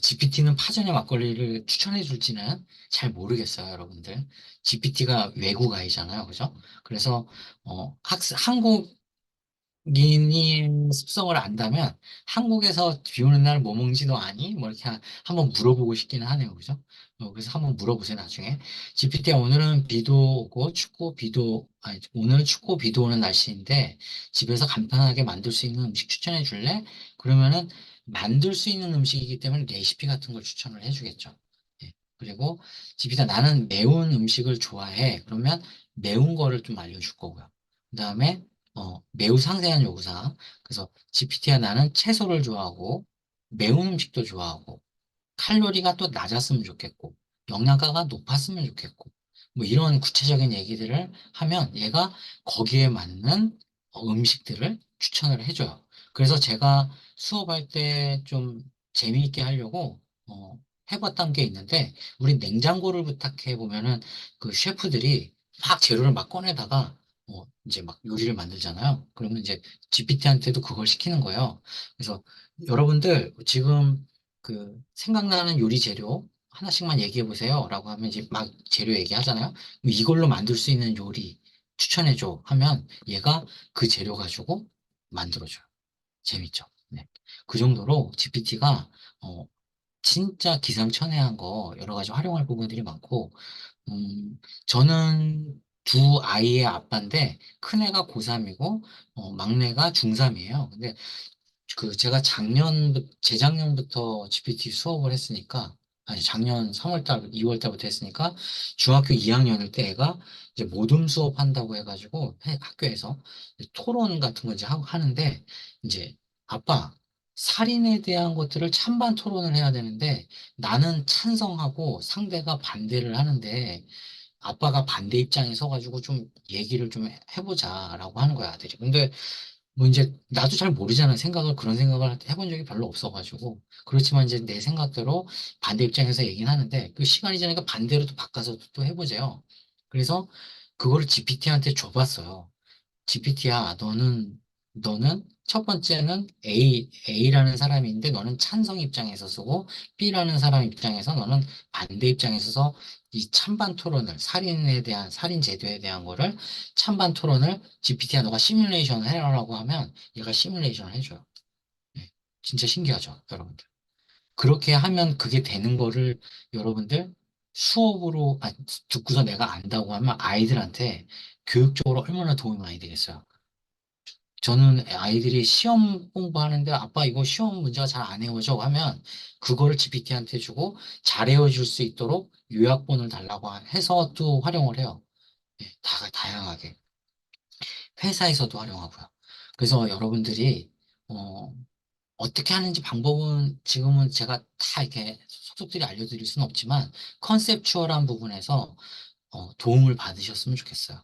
GPT는 파전의 막걸리를 추천해 줄지는 잘 모르겠어요, 여러분들. GPT가 외국어이잖아요, 그죠? 그래서, 한국 인인 습성을 안다면 한국에서 비 오는 날 뭐 먹지 너 아니? 뭐 이렇게 한번 물어보고 싶기는 하네요. 그죠? 그래서 한번 물어보세요, 나중에. GPT야, 오늘은 비도 오고 춥고 비도, 아니, 오늘 춥고 비도 오는 날씨인데 집에서 간편하게 만들 수 있는 음식 추천해 줄래? 그러면은 만들 수 있는 음식이기 때문에 레시피 같은 걸 추천을 해주겠죠. 예. 그리고 GPT야, 나는 매운 음식을 좋아해. 그러면 매운 거를 좀 알려줄 거고요. 그다음에 매우 상세한 요구사항. 그래서 GPT야, 나는 채소를 좋아하고, 매운 음식도 좋아하고, 칼로리가 또 낮았으면 좋겠고, 영양가가 높았으면 좋겠고, 뭐 이런 구체적인 얘기들을 하면 얘가 거기에 맞는 음식들을 추천을 해줘요. 그래서 제가 수업할 때 좀 재미있게 하려고 해봤던 게 있는데, 우리 냉장고를 부탁해 보면은 그 셰프들이 막 재료를 막 꺼내다가 이제 막 요리를 만들잖아요. 그러면 이제 GPT한테도 그걸 시키는 거예요. 그래서 여러분들 지금 그 생각나는 요리 재료 하나씩만 얘기해 보세요. 라고 하면 이제 막 재료 얘기하잖아요. 그럼 이걸로 만들 수 있는 요리 추천해 줘 하면 얘가 그 재료 가지고 만들어줘요. 재밌죠? 네. 그 정도로 GPT가 진짜 기상천외한 거 여러 가지 활용할 부분들이 많고, 저는 두 아이의 아빠인데 큰애가 고3이고 막내가 중3이에요. 근데 그 제가 재작년부터 GPT 수업을 했으니까, 아니 작년 3월 달, 2월 달부터 했으니까 중학교 2학년일 때 애가 이제 모둠 수업 한다고 해가지고 학교에서 토론 같은 거 이제 하는데, 이제 아빠, 살인에 대한 것들을 찬반 토론을 해야 되는데 나는 찬성하고 상대가 반대를 하는데 아빠가 반대 입장에 서가지고 좀 얘기를 좀 해보자라고 하는 거야, 아들이. 근데 뭐 이제 나도 잘 모르잖아. 그런 생각을 해본 적이 별로 없어가지고. 그렇지만 이제 내 생각대로 반대 입장에서 얘기는 하는데 그 시간이 지나니까 반대로 또 바꿔서 또 해보세요. 그래서 그거를 GPT한테 줘봤어요. GPT야, 너는 첫 번째는 A라는 사람이 있는데 너는 찬성 입장에서 쓰고 B라는 사람 입장에서 너는 반대 입장에서 이 찬반 토론을, 살인 제도에 대한 거를 찬반 토론을 GPT야, 너가 시뮬레이션 해라라고 하면 얘가 시뮬레이션을 해줘요. 네, 진짜 신기하죠, 여러분들. 그렇게 하면 그게 되는 거를 여러분들 수업으로, 듣고서 내가 안다고 하면 아이들한테 교육적으로 얼마나 도움이 많이 되겠어요. 저는 아이들이 시험 공부하는데 아빠 이거 시험 문제가 잘 안 외워져 하면 그거를 GPT한테 주고 잘 외워줄 수 있도록 요약본을 달라고 해서 또 활용을 해요. 예, 다양하게. 회사에서도 활용하고요. 그래서 여러분들이 어, 어떻게 하는지 방법은 지금은 제가 다 이렇게 속속들이 알려드릴 수는 없지만 컨셉추얼한 부분에서 도움을 받으셨으면 좋겠어요.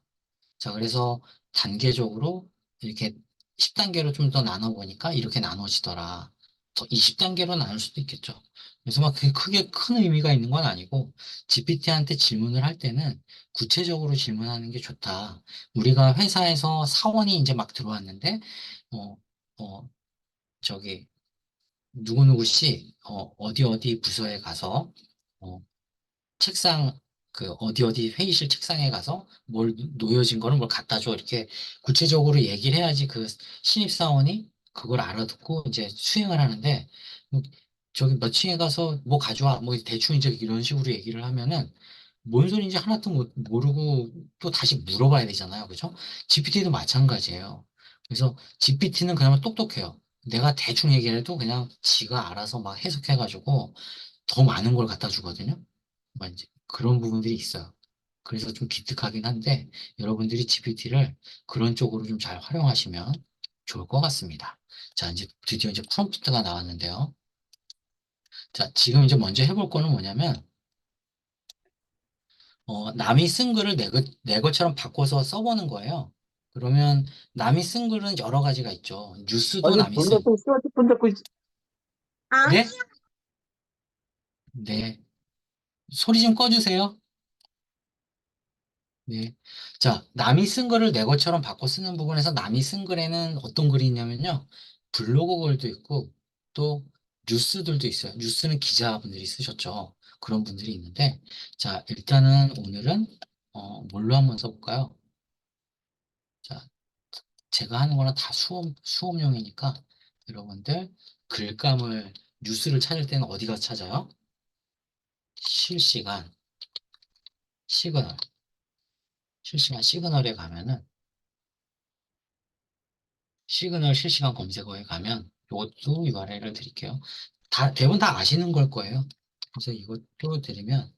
자, 그래서 단계적으로 이렇게 10단계로 좀 더 나눠보니까 이렇게 나눠지더라. 더 20단계로 나눌 수도 있겠죠. 그래서 막 그게 크게 큰 의미가 있는 건 아니고 GPT한테 질문을 할 때는 구체적으로 질문하는 게 좋다. 우리가 회사에서 사원이 이제 막 들어왔는데, 어, 어, 저기, 누구누구 씨, 어디 어디 부서에 가서, 어, 책상 그 어디 어디 회의실 책상에 가서 뭘 놓여진 거를 뭘 갖다 줘 이렇게 구체적으로 얘기를 해야지 그 신입사원이 그걸 알아듣고 이제 수행을 하는데, 뭐 저기 몇 층에 가서 뭐 가져와 뭐 대충 이제 이런 식으로 얘기를 하면은 뭔 소리인지 하나도 모르고 또 다시 물어봐야 되잖아요, 그죠? GPT도 마찬가지예요. 그래서 GPT는 그나마 똑똑해요. 내가 대충 얘기를 해도 그냥 지가 알아서 막 해석해가지고 더 많은 걸 갖다 주거든요. 뭐 이제 그런 부분들이 있어요. 그래서 좀 기특하긴 한데 여러분들이 GPT를 그런 쪽으로 좀 잘 활용하시면 좋을 것 같습니다. 자, 이제 드디어 이제 프롬프트가 나왔는데요. 자, 지금 이제 먼저 해볼 거는 뭐냐면 남이 쓴 글을 내 것처럼 바꿔서 써보는 거예요. 그러면 남이 쓴 글은 여러 가지가 있죠. 뉴스도 아니, 남이 돈 쓴. 잡고 스마트폰 잡고 있... 네? 네. 소리 좀 꺼주세요. 네. 자, 남이 쓴 글을 내 것처럼 바꿔 쓰는 부분에서 남이 쓴 글에는 어떤 글이 있냐면요. 블로그 글도 있고, 또 뉴스들도 있어요. 뉴스는 기자분들이 쓰셨죠. 그런 분들이 있는데, 자, 일단은 오늘은, 뭘로 한번 써볼까요? 자, 제가 하는 거는 다 수업용이니까 여러분들 글감을, 뉴스를 찾을 때는 어디 가서 찾아요? 실시간, 시그널. 실시간 시그널에 가면은, 시그널 실시간 검색어에 가면 이것도 URL을 드릴게요. 대부분 다 아시는 걸 거예요. 그래서 이것도 드리면,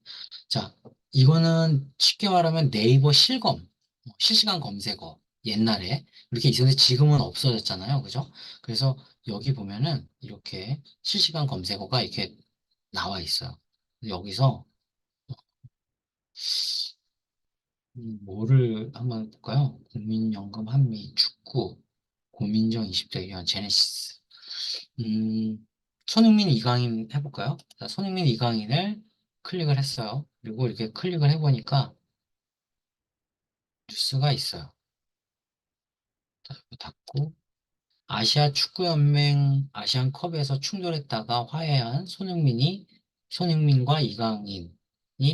자, 이거는 쉽게 말하면 네이버 실시간 검색어, 옛날에 이렇게 있었는데 지금은 없어졌잖아요. 그죠? 그래서 여기 보면은 이렇게 실시간 검색어가 이렇게 나와 있어요. 여기서 뭐를 한번 볼까요? 국민연금, 한미, 축구, 고민정 20대 위원, 제네시스. 손흥민, 이강인 해볼까요? 자, 손흥민, 이강인을 클릭을 했어요. 그리고 이렇게 클릭을 해보니까 뉴스가 있어요. 자, 이거 닫고, 아시아 축구연맹 아시안컵에서 충돌했다가 화해한 손흥민과 이강인이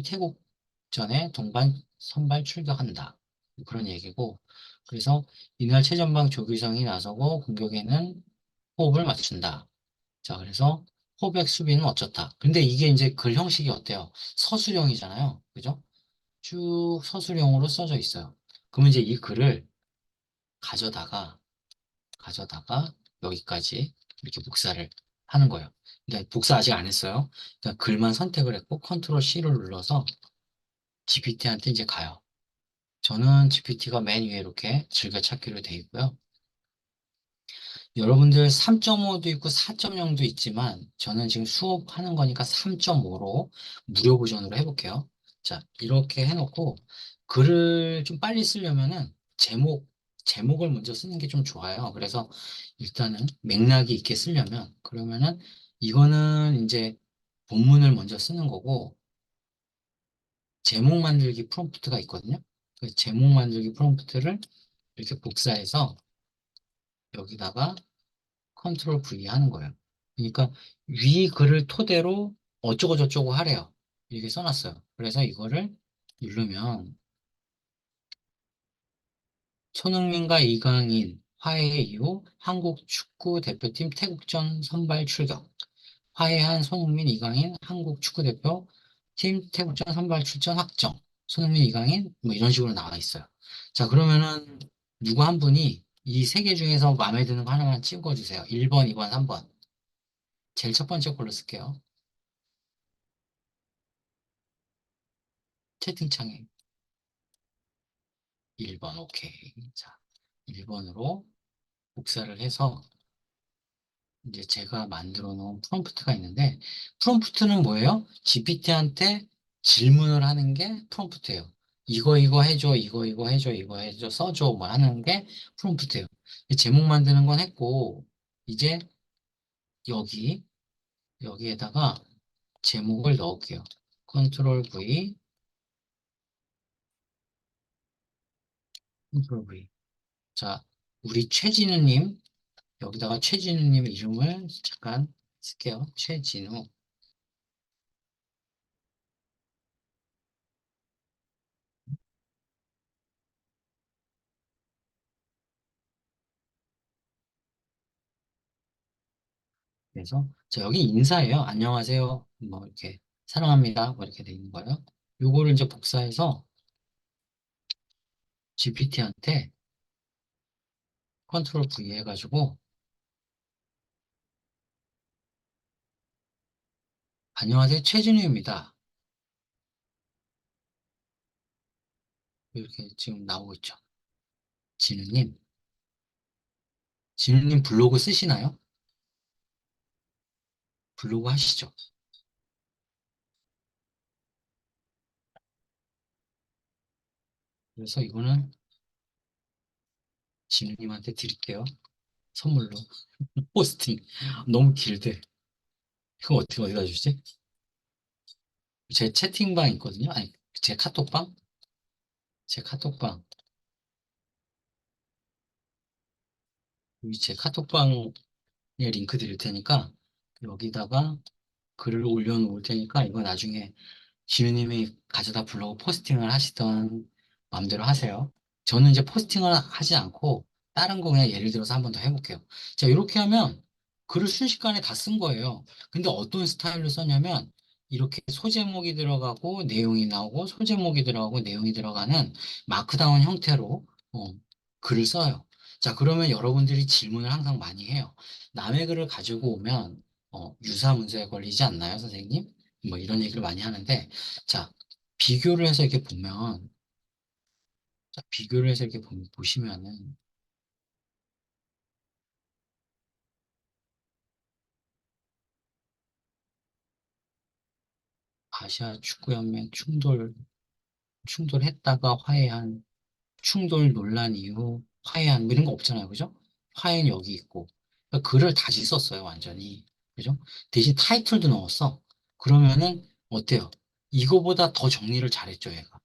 태국전에 동반 선발 출격한다. 그런 얘기고, 그래서 이날 최전방 조규성이 나서고 공격에는 호흡을 맞춘다. 자, 그래서 호백 수비는 어쩌다. 근데 이게 이제 글 형식이 어때요? 서술형이잖아요. 그죠? 쭉 서술형으로 써져 있어요. 그러면 이제 이 글을 가져다가, 여기까지 이렇게 복사를 하는 거예요. 근데 복사 아직 안 했어요. 그러니까 글만 선택을 했고, 컨트롤 C를 눌러서 GPT한테 이제 가요. 저는 GPT가 맨 위에 이렇게 즐겨찾기로 돼 있고요. 여러분들 3.5도 있고 4.0도 있지만 저는 지금 수업하는 거니까 3.5로 무료 버전으로 해볼게요. 자, 이렇게 해놓고 글을 좀 빨리 쓰려면은 제목을 먼저 쓰는 게 좀 좋아요. 그래서 일단은 맥락이 있게 쓰려면 그러면은 이거는 이제 본문을 먼저 쓰는 거고 제목 만들기 프롬프트가 있거든요. 그 제목 만들기 프롬프트를 이렇게 복사해서 여기다가 컨트롤 V 하는 거예요. 그러니까 위 글을 토대로 어쩌고 저쩌고 하래요. 이렇게 써놨어요. 그래서 이거를 누르면 손흥민과 이강인 화해 이후 한국 축구 대표팀 태국전 선발 출격. 화해한 손흥민, 이강인 한국 축구 대표팀 태국전 선발 출전 확정. 손흥민, 이강인 뭐 이런 식으로 나와 있어요. 자, 그러면은 누구 한 분이 이 세 개 중에서 마음에 드는 거 하나만 찍어주세요. 1번, 2번, 3번. 제일 첫 번째 걸로 쓸게요. 채팅창에 1번, 오케이. 자, 1번으로 복사를 해서 이제 제가 만들어 놓은 프롬프트가 있는데, 프롬프트는 뭐예요? GPT한테 질문을 하는 게 프롬프트예요. 이거 해줘, 이거 해줘, 이거 해줘, 써줘, 뭐 하는 게 프롬프트예요. 제목 만드는 건 했고, 이제 여기, 여기에다가 제목을 넣을게요. 컨트롤 V, 컨트롤 V. 자, 우리 최진우님, 여기다가 최진우님 이름을 잠깐 쓸게요. 최진우. 그래서 자, 여기 인사예요. 안녕하세요. 뭐 이렇게 사랑합니다. 뭐 이렇게 돼 있는 거예요. 요거를 이제 복사해서 GPT한테 컨트롤 V 해가지고 안녕하세요. 최진우입니다. 이렇게 지금 나오고 있죠. 진우님. 진우님 블로그 쓰시나요? 블로그 하시죠. 그래서 이거는 진우님한테 드릴게요. 선물로. 포스팅. 너무 길대. 이거 어떻게 어디다 주지? 제 채팅방 있거든요. 아니, 제 카톡방? 제 카톡방. 여기 제 카톡방에 링크 드릴 테니까 여기다가 글을 올려놓을 테니까 이거 나중에 지우님이 가져다 블로그 포스팅을 하시던 마음대로 하세요. 저는 이제 포스팅을 하지 않고 다른 거 그냥 예를 들어서 한 번 더 해볼게요. 자, 이렇게 하면 글을 순식간에 다 쓴 거예요. 근데 어떤 스타일로 썼냐면 이렇게 소제목이 들어가고 내용이 나오고 소제목이 들어가고 내용이 들어가는 마크다운 형태로 글을 써요. 자, 그러면 여러분들이 질문을 항상 많이 해요. 남의 글을 가지고 오면 유사 문제에 걸리지 않나요, 선생님? 뭐 이런 얘기를 많이 하는데 자, 비교를 해서 이렇게 보면, 자, 비교를 해서 이렇게 보시면은, 아시아 축구연맹 충돌했다가 화해한, 충돌 논란 이후 화해한, 뭐 이런 거 없잖아요. 그죠? 화해는 여기 있고. 그러니까 글을 다시 썼어요, 완전히. 그죠? 대신 타이틀도 넣었어. 그러면은, 어때요? 이거보다 더 정리를 잘했죠, 얘가.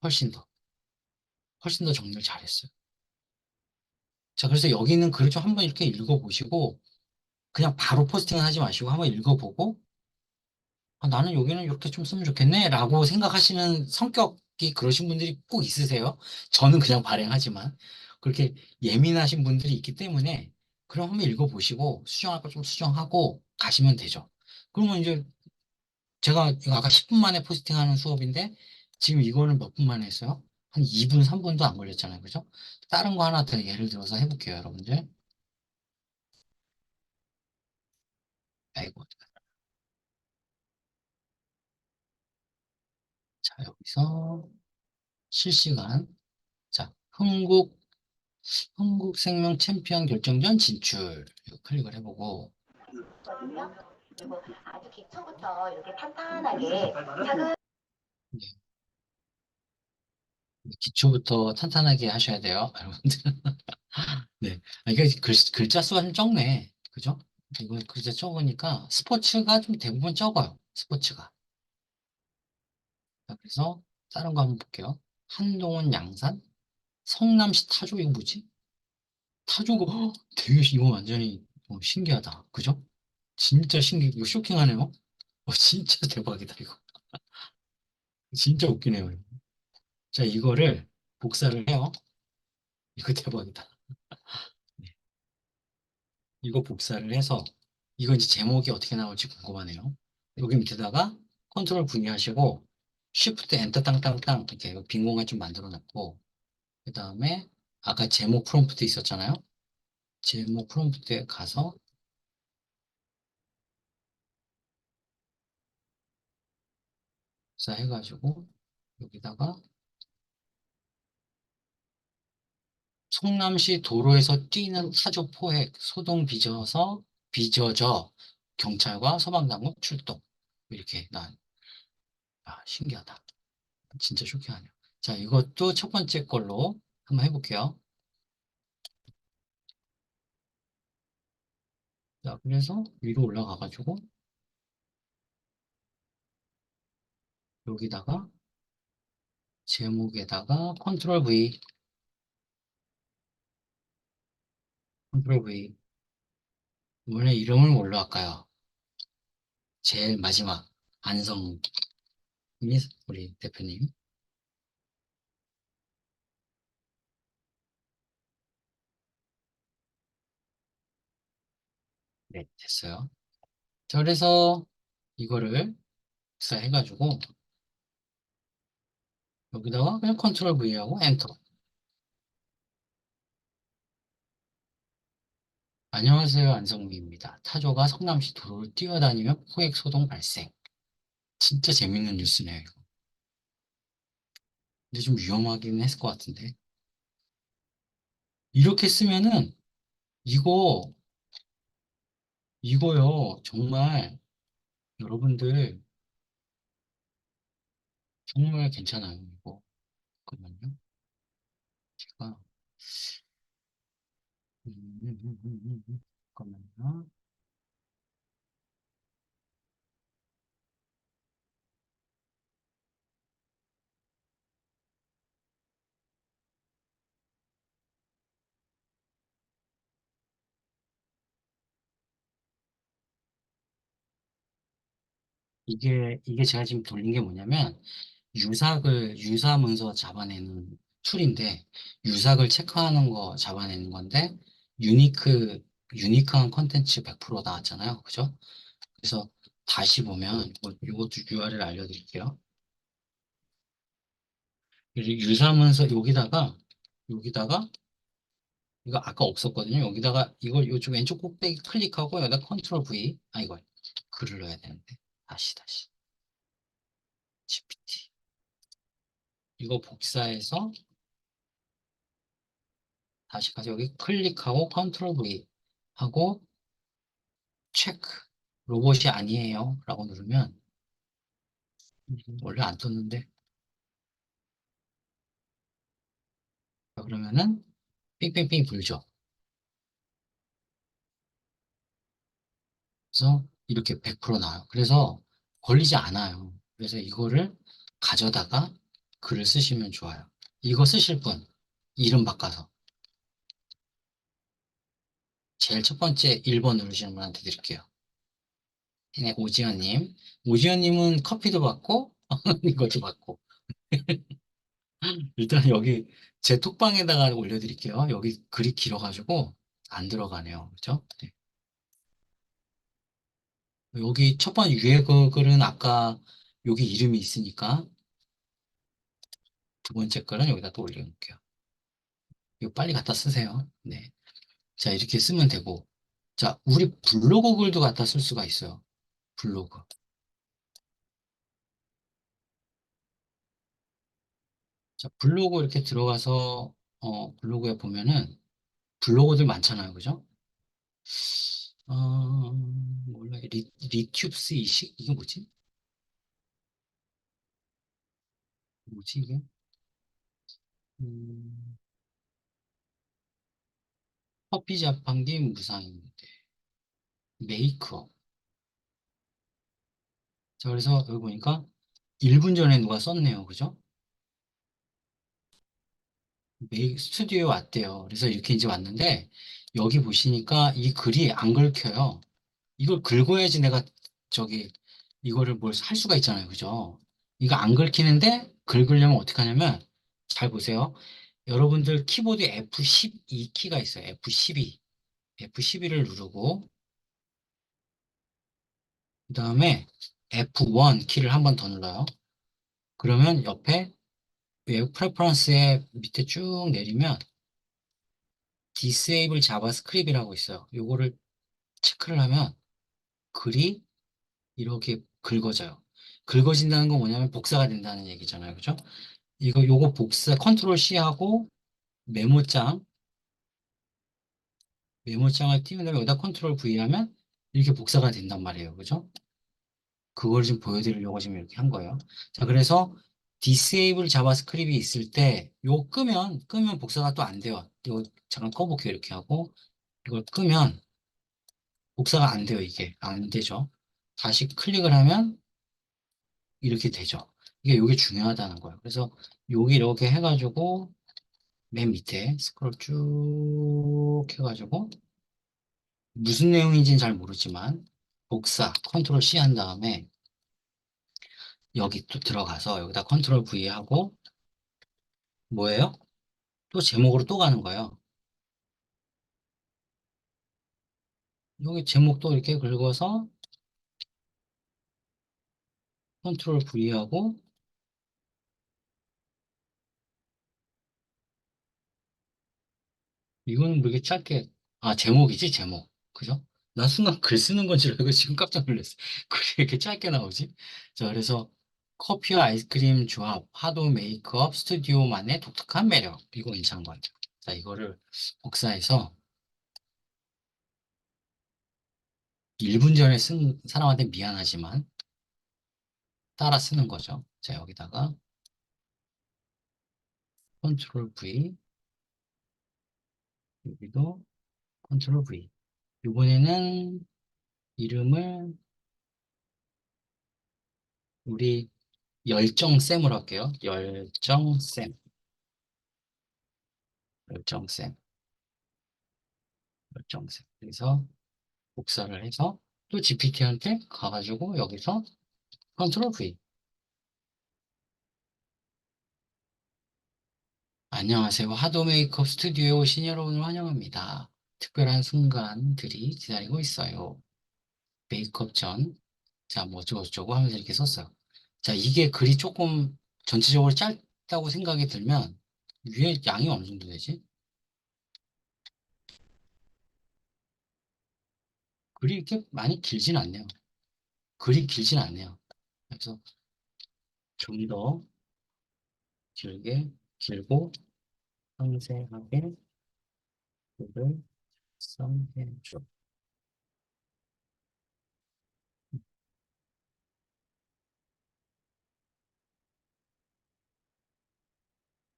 훨씬 더. 훨씬 더 정리를 잘했어요. 자, 그래서 여기 있는 글을 좀 한번 이렇게 읽어보시고, 그냥 바로 포스팅을 하지 마시고 한번 읽어보고 아, 나는 여기는 이렇게 좀 쓰면 좋겠네 라고 생각하시는 성격이 그러신 분들이 꼭 있으세요. 저는 그냥 발행하지만 그렇게 예민하신 분들이 있기 때문에 그럼 한번 읽어보시고 수정할 거 좀 수정하고 가시면 되죠. 그러면 이제 제가 이거 아까 10분 만에 포스팅하는 수업인데 지금 이거는 몇 분 만에 했어요? 한 2분, 3분도 안 걸렸잖아요. 그죠? 다른 거 하나 더 예를 들어서 해볼게요, 여러분들. 아이고. 자, 여기서 실시간. 자, 흥국생명 챔피언 결정전 진출. 이거 클릭을 해보고, 거든요. 그리고 아주 기초부터 이렇게 탄탄하게 작은 네, 기초부터 탄탄하게 하셔야 돼요, 여러분들. 네. 아, 이게 글자 수가 좀 적네. 그죠? 이거 글자 적으니까 스포츠가 좀 대부분 적어요. 스포츠가. 자, 그래서 다른 거 한번 볼게요. 한동훈 양산? 성남시 타조 이거 뭐지? 타조가 되게 이거 완전히 신기하다. 그죠? 진짜 이거 쇼킹하네요. 진짜 대박이다, 이거. 진짜 웃기네요. 이거. 자, 이거를 복사를 해요. 이거 대박이다. 네. 이거 복사를 해서, 이거 이제 제목이 어떻게 나올지 궁금하네요. 여기 밑에다가 컨트롤 V 하시고, 쉬프트 엔터 땅땅땅, 이렇게 빈 공간 좀 만들어 놨고, 그 다음에 아까 제목 프롬프트 있었잖아요. 제목 프롬프트에 가서 복사해가지고, 여기다가 성남시 도로에서 뛰는 타조 포획, 소동 빚어져 경찰과 소방당국 출동. 이렇게 신기하다. 진짜 쇼킹하네요. 자, 이것도 첫 번째 걸로 한번 해볼게요. 자, 그래서 위로 올라가가지고 여기다가 제목에다가 컨트롤 V. 원래 이름을 뭘로 할까요? 제일 마지막 안성미 우리 대표님. 네, 됐어요. 자, 그래서 이거를 복사해가지고 여기다가 그냥 컨트롤 V하고 엔터. 안녕하세요, 안성미입니다. 타조가 성남시 도로를 뛰어다니며 포획 소동 발생. 진짜 재밌는 뉴스네요, 이거. 근데 좀 위험하긴 했을 것 같은데. 이렇게 쓰면은 이거 이거요. 정말 여러분들 정말 괜찮아요. 이거. 잠깐만요. 제가 잠깐만요. 이게 제가 지금 돌린 게 뭐냐면, 유사 문서 잡아내는 툴인데, 유삭을 체크하는 거 잡아내는 건데, 유니크한 컨텐츠 100% 나왔잖아요. 그죠? 그래서 다시 보면, 이것도 URL 알려드릴게요. 유사 문서 여기다가, 이거 아까 없었거든요. 여기다가 이걸 요쪽 왼쪽 꼭대기 클릭하고 여기다 컨트롤 V, 이거 글을 넣어야 되는데. 다시. GPT. 이거 복사해서 다시 가서 여기 클릭하고 컨트롤 V 하고 체크. 로봇이 아니에요. 라고 누르면 원래 안 떴는데. 자, 그러면은 삥삥삥 불죠. 그래서 이렇게 100% 나와요. 그래서 걸리지 않아요. 그래서 이거를 가져다가 글을 쓰시면 좋아요. 이거 쓰실 분 이름 바꿔서 제일 첫 번째 1번 누르시는 분한테 드릴게요. 네, 오지연님. 오지연님은 커피도 받고 이것도 받고 일단 여기 제 톡방에다가 올려드릴게요. 여기 글이 길어가지고 안 들어가네요. 그죠? 네. 여기 첫 번째 위에 그 글은 아까 여기 이름이 있으니까 두 번째 글은 여기다 또 올려놓을게요. 이거 빨리 갖다 쓰세요. 네. 자, 이렇게 쓰면 되고. 자, 우리 블로그 글도 갖다 쓸 수가 있어요. 블로그. 자, 블로그 이렇게 들어가서, 블로그에 보면은 블로거들 많잖아요. 그죠? 몰라. 리튜브스 이식? 이게 뭐지? 뭐지, 이게? 음, 커피 자판기 무상인데. 메이크업. 자, 그래서 여기 보니까 1분 전에 누가 썼네요. 그죠? 스튜디오에 왔대요. 그래서 이렇게 이제 왔는데, 여기 보시니까 이 글이 안 긁혀요. 이걸 긁어야지 내가 저기, 이거를 뭘 할 수가 있잖아요. 그죠? 이거 안 긁히는데, 긁으려면 어떻게 하냐면, 잘 보세요. 여러분들 키보드 F12 키가 있어요. F12. F12를 누르고, 그 다음에 F1 키를 한 번 더 눌러요. 그러면 옆에 웹 프레퍼런스에 밑에 쭉 내리면 Disable JavaScript이라고 있어요. 요거를 체크를 하면 글이 이렇게 긁어져요. 긁어진다는 건 뭐냐면 복사가 된다는 얘기잖아요. 그죠? 요거 복사 컨트롤 C 하고 메모장, 메모장을 띄운 다음에 여기다 컨트롤 V 하면 이렇게 복사가 된단 말이에요. 그죠? 그걸 좀 보여드리려고 지금 이렇게 한 거예요. 자, 그래서 disable 자바스크립트이 있을 때 요거 끄면 복사가 또 안 돼요. 이거 잠깐 꺼볼게요. 이렇게 하고 이걸 끄면 복사가 안 돼요. 이게 안 되죠. 다시 클릭을 하면 이렇게 되죠. 이게 중요하다는 거예요. 그래서 여기 이렇게 해가지고 맨 밑에 스크롤 쭉 해가지고 무슨 내용인지는 잘 모르지만 복사 컨트롤 C 한 다음에 여기 또 들어가서 여기다 컨트롤 V 하고 뭐예요? 또 제목으로 또 가는 거예요. 여기 제목도 이렇게 긁어서 컨트롤 V 하고 이거는 뭐 이렇게 짧게 제목이지 제목 그죠? 나 순간 글 쓰는 건 줄 알고 지금 깜짝 놀랐어. 글이 이렇게 짧게 나오지? 자, 그래서 커피와 아이스크림 조합 하도 메이크업 스튜디오만의 독특한 매력 이거 괜찮은 것 같아요. 자, 이거를 복사해서 1분 전에 쓴 사람한테 미안하지만 따라 쓰는 거죠. 자, 여기다가 컨트롤 V 여기도 컨트롤 V 이번에는 이름을 우리 열정쌤으로 할게요. 열정쌤. 열정쌤. 그래서 복사를 해서 또 GPT한테 가가지고 여기서 컨트롤 V. 안녕하세요. 하도 메이크업 스튜디오에 오신 여러분을 환영합니다. 특별한 순간들이 기다리고 있어요. 메이크업 전, 자, 뭐 어쩌고저쩌고 하면서 이렇게 썼어요. 자, 이게 글이 조금 전체적으로 짧다고 생각이 들면 위에 양이 어느 정도 되지? 글이 이렇게 많이 길진 않네요. 글이 길진 않네요. 그래서 좀 더 길게, 길고 상세하게 글을 써해줘.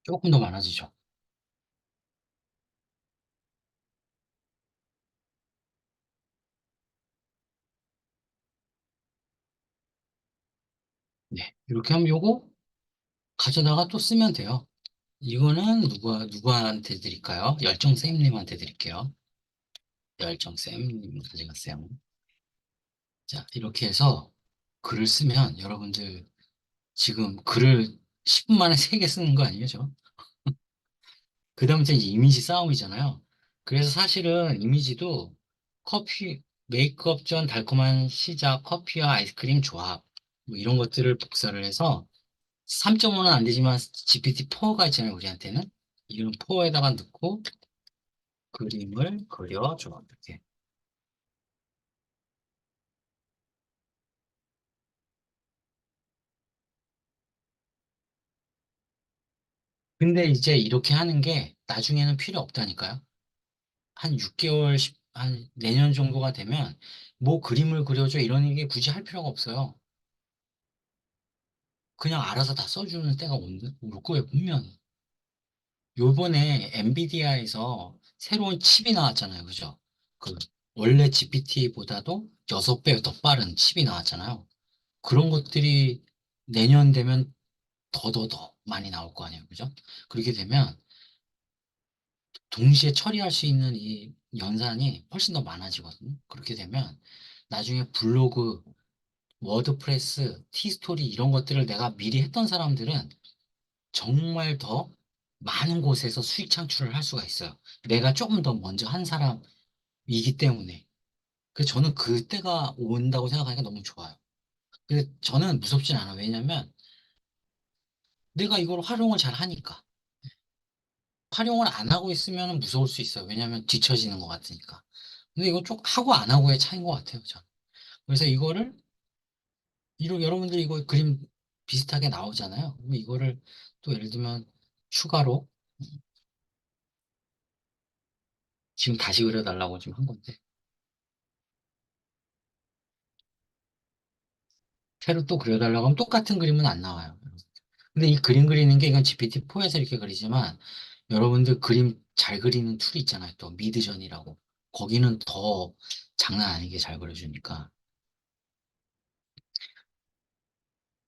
조금 더 많아지죠. 네. 이렇게 하면 요거 가져다가 또 쓰면 돼요. 이거는 누구한테 드릴까요? 열정쌤님한테 드릴게요. 열정쌤님 가져갔어요. 자, 이렇게 해서 글을 쓰면 여러분들 지금 글을 10분 만에 3개 쓰는 거 아니죠? 그 다음에 이제 이미지 싸움이잖아요. 그래서 사실은 이미지도 커피, 메이크업 전 달콤한 시작, 커피와 아이스크림 조합, 뭐 이런 것들을 복사를 해서 3.5는 안 되지만 GPT-4가 있잖아요, 우리한테는. 이런 4에다가 넣고 그림을 그려줘. 이렇게. 근데 이제 이렇게 하는 게 나중에는 필요 없다니까요. 한 6개월, 한 내년 정도가 되면 뭐 그림을 그려줘 이런 게 굳이 할 필요가 없어요. 그냥 알아서 다 써주는 때가 올 거예요, 분명히. 요번에 엔비디아에서 새로운 칩이 나왔잖아요. 그죠? 그 원래 GPT보다도 6배 더 빠른 칩이 나왔잖아요. 그런 것들이 내년 되면 더 많이 나올 거 아니에요. 그죠? 그렇게 되면 동시에 처리할 수 있는 이 연산이 훨씬 더 많아지거든요. 그렇게 되면 나중에 블로그, 워드프레스, 티스토리 이런 것들을 내가 미리 했던 사람들은 정말 더 많은 곳에서 수익 창출을 할 수가 있어요. 내가 조금 더 먼저 한 사람이기 때문에. 그래서 저는 그때가 온다고 생각하니까 너무 좋아요. 근데 저는 무섭진 않아요. 왜냐면 내가 이걸 활용을 잘 하니까. 활용을 안 하고 있으면 무서울 수 있어요. 왜냐면 뒤처지는 것 같으니까. 근데 이거 좀 하고 안 하고의 차이인 것 같아요. 저는. 그래서 이거를, 여러분들 이거 그림 비슷하게 나오잖아요. 그럼 이거를 또 예를 들면 추가로 지금 다시 그려달라고 지금 한 건데, 새로 또 그려달라고 하면 똑같은 그림은 안 나와요. 근데 이 그림 그리는 게 이건 GPT-4에서 이렇게 그리지만 여러분들 그림 잘 그리는 툴이 있잖아요. 또 미드전이라고. 거기는 더 장난 아니게 잘 그려주니까.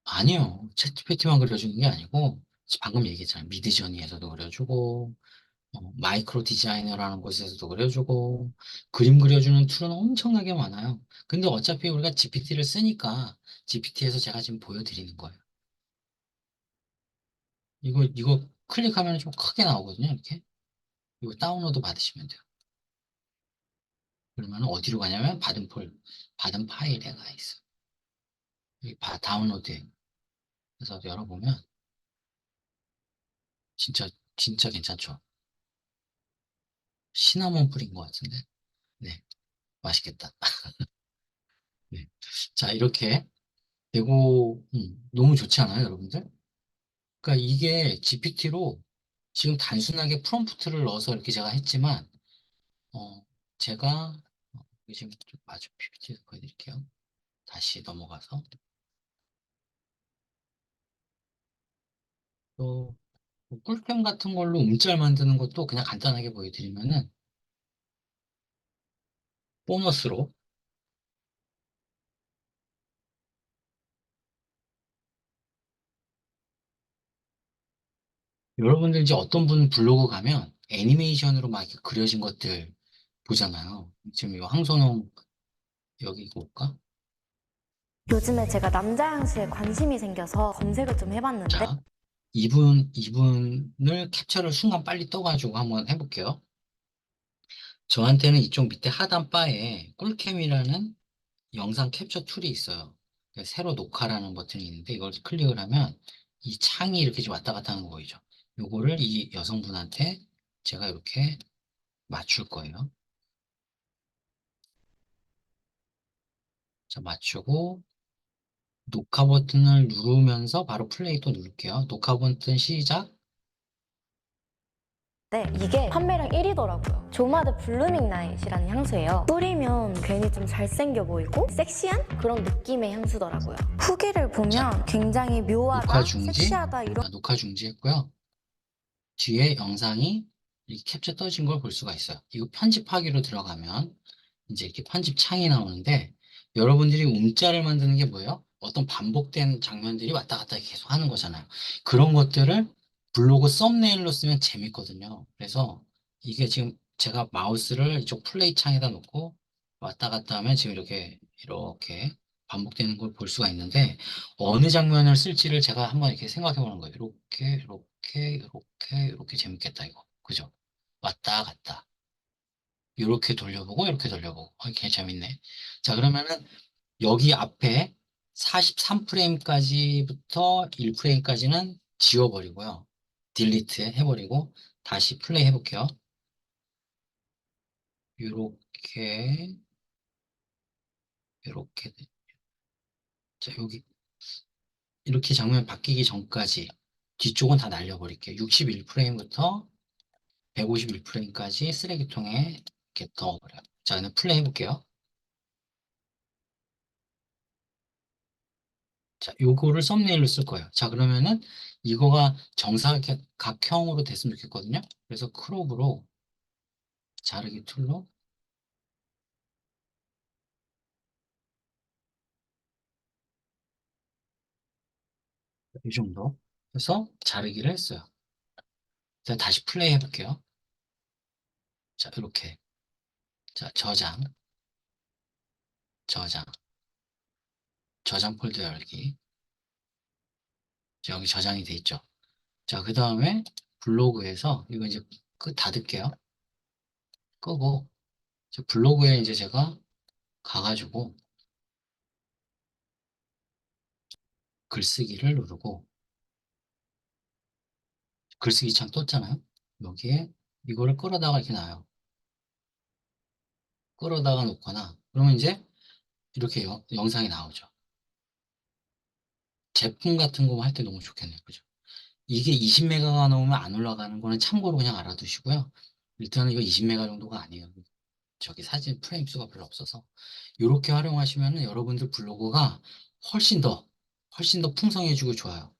아니요. 챗GPT만 그려주는 게 아니고 방금 얘기했잖아요. 미드저니에서도 그려주고 마이크로 디자이너라는 곳에서도 그려주고 그림 그려주는 툴은 엄청나게 많아요. 근데 어차피 우리가 GPT를 쓰니까 GPT에서 제가 지금 보여드리는 거예요. 이거 클릭하면 좀 크게 나오거든요. 이렇게. 이거 다운로드 받으시면 돼요. 그러면 어디로 가냐면 받은 파일에 가 있어. 여기 다운로드. 그래서 열어보면 진짜 진짜 괜찮죠. 시나몬 뿌린 것 같은데. 네, 맛있겠다. 네. 자, 이렇게 되고 너무 좋지 않아요, 여러분들? 그러니까 이게 GPT로 지금 단순하게 프롬프트를 넣어서 이렇게 제가 했지만 제가 이게 지금 좀 마저 PPT에서 보여드릴게요. 다시 넘어가서 또 꿀템 같은 걸로 움짤 만드는 것도 그냥 간단하게 보여드리면은 보너스로 여러분들 이제 어떤 분 블로그 가면 애니메이션으로 막 이렇게 그려진 것들 보잖아요. 지금 이 황선홍 여기 볼까? 요즘에 제가 남자 향수에 관심이 생겨서 검색을 좀 해봤는데 자, 이분을 캡처를 순간 빨리 떠가지고 한번 해볼게요. 저한테는 이쪽 밑에 하단 바에 꿀캠이라는 영상 캡처 툴이 있어요. 새로 녹화라는 버튼이 있는데 이걸 클릭을 하면 이 창이 이렇게 좀 왔다 갔다 하는 거 보이죠? 요거를 이 여성분한테 제가 이렇게 맞출 거예요. 자, 맞추고 녹화 버튼을 누르면서 바로 플레이 또 누를게요. 녹화 버튼 시작. 이게 판매량 1위더라고요. 조마드 블루밍 나잇이라는 향수예요. 뿌리면 괜히 좀 잘생겨 보이고 섹시한 그런 느낌의 향수더라고요. 후기를 보면 굉장히 묘하다, 녹화 중지. 섹시하다 이런 녹화 중지했고요. 뒤에 영상이 이렇게 캡처 떠진 걸 볼 수가 있어요. 이거 편집하기로 들어가면 이제 이렇게 편집 창이 나오는데 여러분들이 움짤을 만드는 게 뭐예요? 어떤 반복된 장면들이 왔다 갔다 계속 하는 거잖아요. 그런 것들을 블로그 썸네일로 쓰면 재밌거든요. 그래서 이게 지금 제가 마우스를 이쪽 플레이 창에다 놓고 왔다 갔다 하면 지금 이렇게 반복되는 걸 볼 수가 있는데 어느 장면을 쓸지를 제가 한번 이렇게 생각해 보는 거예요. 이렇게 재밌겠다 이거. 그죠? 왔다 갔다. 이렇게 돌려보고 이렇게 돌려보고 이렇게 재밌네. 자, 그러면은 여기 앞에 43프레임까지부터 1프레임까지는 지워버리고요. 딜리트 해버리고 다시 플레이 해볼게요. 이렇게 이렇게. 자, 여기 이렇게 장면 바뀌기 전까지 뒤쪽은 다 날려버릴게요. 61프레임부터 151프레임까지 쓰레기통에 이렇게 넣어버려요. 자, 그냥 플레이 해볼게요. 자, 요거를 썸네일로 쓸 거예요. 자, 그러면은 이거가 정사각형으로 됐으면 좋겠거든요. 그래서 크롭으로 자르기 툴로 이 정도 해서 자르기를 했어요. 자, 다시 플레이 해볼게요. 자, 이렇게. 자, 저장, 저장 폴더 열기. 자, 여기 저장이 돼 있죠. 자, 그 다음에 블로그에서 이거 이제 닫을게요. 끄고 블로그에 이제 제가 가가지고 글쓰기를 누르고 글쓰기 창 떴잖아요. 여기에 이거를 끌어다가 이렇게 놔요. 끌어다가 놓거나 그러면 이제 이렇게 영상이 나오죠. 제품 같은 거 할 때 너무 좋겠네요. 그죠? 이게 20메가가 넘으면 안 올라가는 거는 참고로 그냥 알아두시고요. 일단은 이거 20메가 정도가 아니에요. 저기 사진 프레임 수가 별로 없어서 이렇게 활용하시면 여러분들 블로그가 훨씬 더 풍성해지고 좋아요.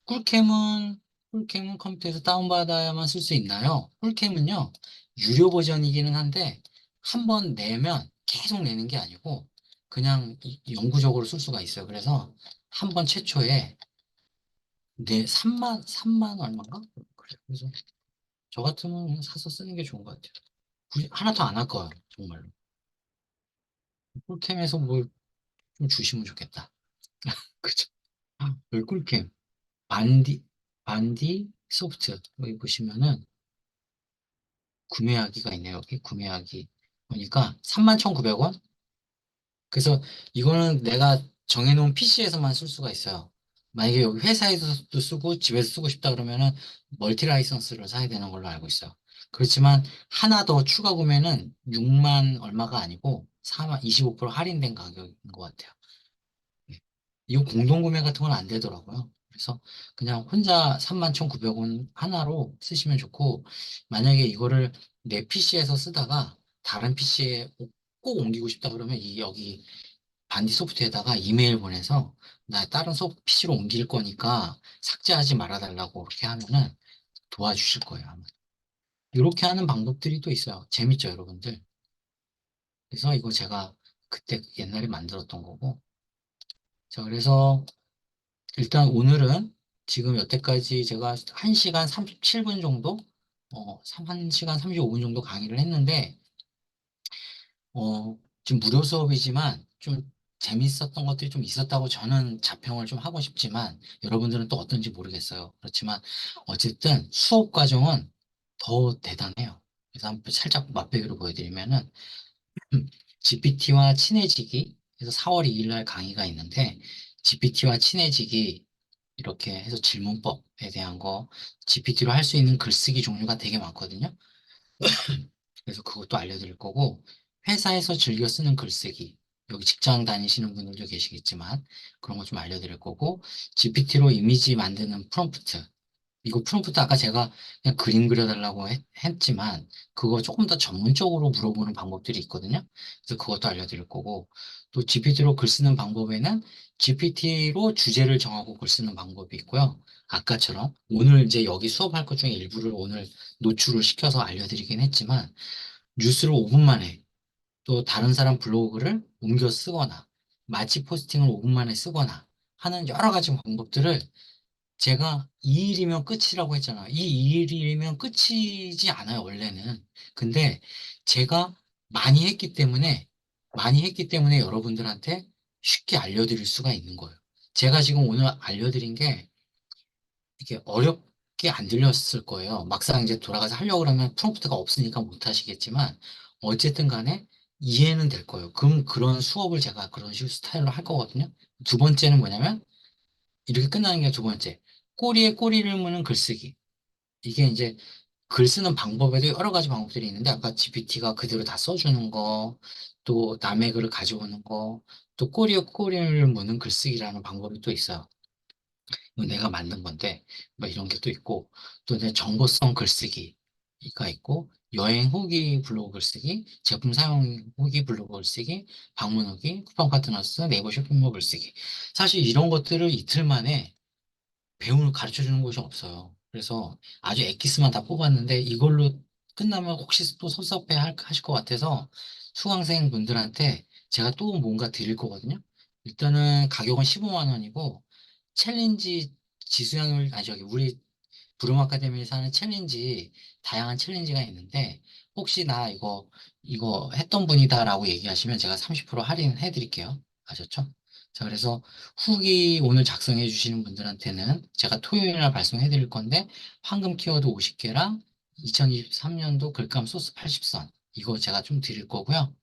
꿀캠은 컴퓨터에서 다운받아야만 쓸 수 있나요? 꿀캠은요, 유료 버전이기는 한데, 한 번 내면 계속 내는 게 아니고, 그냥 영구적으로 쓸 수가 있어요. 그래서 한 번 최초에 3만 얼마인가? 그래. 그래서 저 같으면 그냥 사서 쓰는 게 좋은 것 같아요. 굳이 하나 더 안 할 거예요. 정말로. 꿀캠에서 뭘 좀 주시면 좋겠다. 그죠? 여기 꿀캠. 반디, 반디 소프트. 여기 보시면은, 구매하기가 있네요. 여기 구매하기. 보니까 31,900원? 그래서 이거는 내가 정해놓은 PC에서만 쓸 수가 있어요. 만약에 여기 회사에서도 쓰고 집에서 쓰고 싶다 그러면은 멀티 라이선스를 사야 되는 걸로 알고 있어요. 그렇지만 하나 더 추가 구매는 6만 얼마가 아니고 4만 25% 할인된 가격인 것 같아요. 네. 이거 공동구매 같은 건 안 되더라고요. 그래서 그냥 혼자 31,900원 하나로 쓰시면 좋고, 만약에 이거를 내 PC에서 쓰다가 다른 PC에 꼭 옮기고 싶다 그러면 여기 반디 소프트에다가 이메일 보내서 나 다른 PC로 옮길 거니까 삭제하지 말아달라고 그렇게 하면은 도와주실 거예요. 아마. 이렇게 하는 방법들이 또 있어요. 재밌죠, 여러분들? 그래서 이거 제가 그때 옛날에 만들었던 거고. 자, 그래서 일단 오늘은 지금 여태까지 제가 1시간 37분 정도, 1시간 35분 정도 강의를 했는데, 지금 무료 수업이지만 좀 재밌었던 것들이 좀 있었다고 저는 자평을 좀 하고 싶지만 여러분들은 또 어떤지 모르겠어요. 그렇지만 어쨌든 수업 과정은 더 대단해요. 그래서 한번 살짝 맛배기로 보여드리면은 GPT와 친해지기 그래서 4월 2일 날 강의가 있는데 GPT와 친해지기 이렇게 해서 질문법에 대한 거 GPT로 할 수 있는 글쓰기 종류가 되게 많거든요. 그래서 그것도 알려드릴 거고 회사에서 즐겨 쓰는 글쓰기 여기 직장 다니시는 분들도 계시겠지만 그런 거 좀 알려드릴 거고 GPT로 이미지 만드는 프롬프트 이거 프롬프트 아까 제가 그냥 그림 그려달라고 했지만 그거 조금 더 전문적으로 물어보는 방법들이 있거든요. 그래서 그것도 알려드릴 거고 또 GPT로 글 쓰는 방법에는 GPT로 주제를 정하고 글 쓰는 방법이 있고요. 아까처럼 오늘 이제 여기 수업할 것 중에 일부를 오늘 노출을 시켜서 알려드리긴 했지만 뉴스를 5분 만에 또 다른 사람 블로그를 옮겨 쓰거나 마치 포스팅을 5분 만에 쓰거나 하는 여러 가지 방법들을 제가 2일이면 끝이라고 했잖아요. 이 2일이면 끝이지 않아요, 원래는. 근데 제가 많이 했기 때문에 여러분들한테 쉽게 알려드릴 수가 있는 거예요. 제가 지금 오늘 알려드린 게 이게 어렵게 안 들렸을 거예요. 막상 이제 돌아가서 하려고 그러면 프롬프트가 없으니까 못 하시겠지만 어쨌든 간에 이해는 될 거예요. 그럼 그런 수업을 제가 그런 식으로 스타일로 할 거거든요. 두 번째는 뭐냐면 이렇게 끝나는 게 두 번째. 꼬리에 꼬리를 무는 글쓰기. 이게 이제 글 쓰는 방법에도 여러 가지 방법들이 있는데 아까 GPT가 그대로 다 써주는 거, 또 남의 글을 가져오는 거, 또 꼬리에 꼬리를 무는 글쓰기라는 방법이 또 있어요. 이거 내가 만든 건데 뭐 이런 게 또 있고 또 이제 정보성 글쓰기가 있고 여행 후기 블로그 글쓰기, 제품 사용 후기 블로그 글쓰기, 방문 후기, 쿠팡 파트너스, 네이버 쇼핑몰 글쓰기. 사실 이런 것들을 이틀 만에 가르쳐 주는 곳이 없어요. 그래서 아주 엑기스만 다 뽑았는데 이걸로 끝나면 혹시 또 하실 것 같아서 수강생 분들한테 제가 또 뭔가 드릴 거거든요. 일단은 가격은 15만 원이고 챌린지 지수형을 아니 저기 우리 부름 아카데미에서 하는 챌린지 다양한 챌린지가 있는데 혹시 나 이거 했던 분이다라고 얘기하시면 제가 30% 할인해 드릴게요. 아셨죠? 자, 그래서 후기 오늘 작성해 주시는 분들한테는 제가 토요일 날 발송해 드릴 건데 황금 키워드 50개랑 2023년도 글감 소스 80선 이거 제가 좀 드릴 거고요.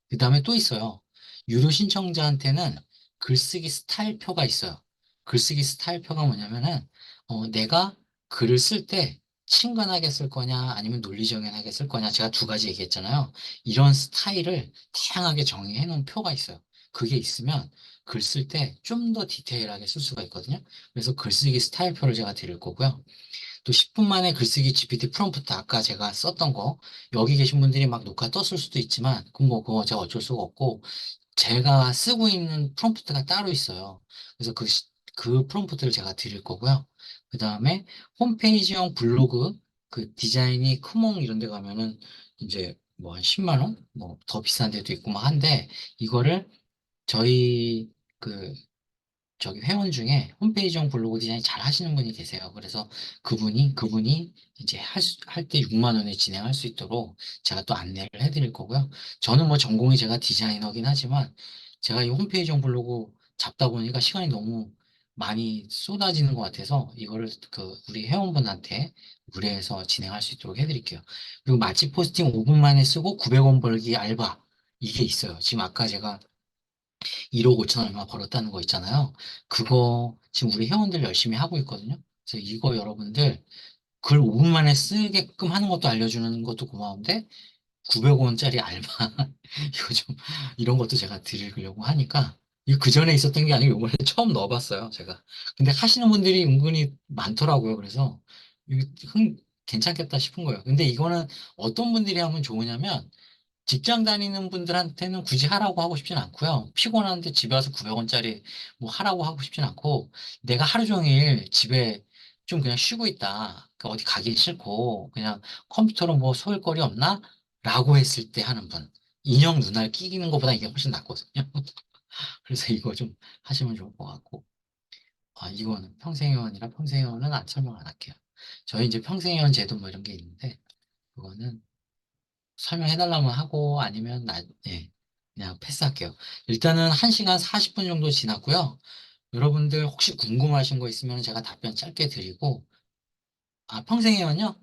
그 다음에 또 있어요. 유료 신청자한테는 글쓰기 스타일표가 있어요. 글쓰기 스타일표가 뭐냐면은 내가 글을 쓸 때 친근하게 쓸 거냐 아니면 논리정연하게 쓸 거냐 제가 두 가지 얘기했잖아요. 이런 스타일을 다양하게 정의해 놓은 표가 있어요. 그게 있으면 글 쓸 때 좀 더 디테일하게 쓸 수가 있거든요. 그래서 글쓰기 스타일표를 제가 드릴 거고요. 또 10분 만에 글쓰기 GPT 프롬프트 아까 제가 썼던 거 여기 계신 분들이 막 녹화 떴을 수도 있지만 그거 제가 어쩔 수가 없고 제가 쓰고 있는 프롬프트가 따로 있어요. 그래서 그 프롬프트를 제가 드릴 거고요. 그 다음에 홈페이지형 블로그 그 디자인이 크몽 이런 데 가면은 이제 뭐 한 10만 원? 뭐 더 비싼 데도 있고 막 한데 이거를 저희 그 저기 회원 중에 홈페이지용 블로그 디자인 잘 하시는 분이 계세요. 그래서 그분이 이제 할 때 6만 원에 진행할 수 있도록 제가 또 안내를 해드릴 거고요. 저는 뭐 전공이 제가 디자이너긴 하지만 제가 이 홈페이지용 블로그 잡다 보니까 시간이 너무 많이 쏟아지는 것 같아서 이거를 그 우리 회원분한테 무료해서 진행할 수 있도록 해드릴게요. 그리고 맛집 포스팅 5분 만에 쓰고 900원 벌기 알바 이게 있어요. 지금 아까 제가 1억 5천 얼마 벌었다는 거 있잖아요. 그거 지금 우리 회원들 열심히 하고 있거든요. 그래서 이거 여러분들 글 5분 만에 쓰게끔 하는 것도 알려주는 것도 고마운데 900원짜리 알바 이거 좀 이런 것도 제가 드리려고 하니까 이거 그 전에 있었던 게 아니고 이번에 처음 넣어봤어요 제가. 근데 하시는 분들이 은근히 많더라고요. 그래서 이거 괜찮겠다 싶은 거예요. 근데 이거는 어떤 분들이 하면 좋으냐면 직장 다니는 분들한테는 굳이 하라고 하고 싶진 않고요. 피곤한데 집에 와서 900원짜리 뭐 하라고 하고 싶진 않고 내가 하루 종일 집에 좀 그냥 쉬고 있다. 그 어디 가기 싫고 그냥 컴퓨터로 뭐 소일거리 없나? 라고 했을 때 하는 분. 인형 눈알 끼기는 것보다 이게 훨씬 낫거든요. 그래서 이거 좀 하시면 좋을 것 같고. 아, 이거는 평생회원이라 평생회원은 설명 안 할게요. 저희 이제 평생회원 제도 뭐 이런 게 있는데 그거는 설명해달라면 하고 아니면 예. 그냥 패스할게요. 일단은 1시간 40분 정도 지났고요. 여러분들 혹시 궁금하신 거 있으면 제가 답변 짧게 드리고, 평생회원요?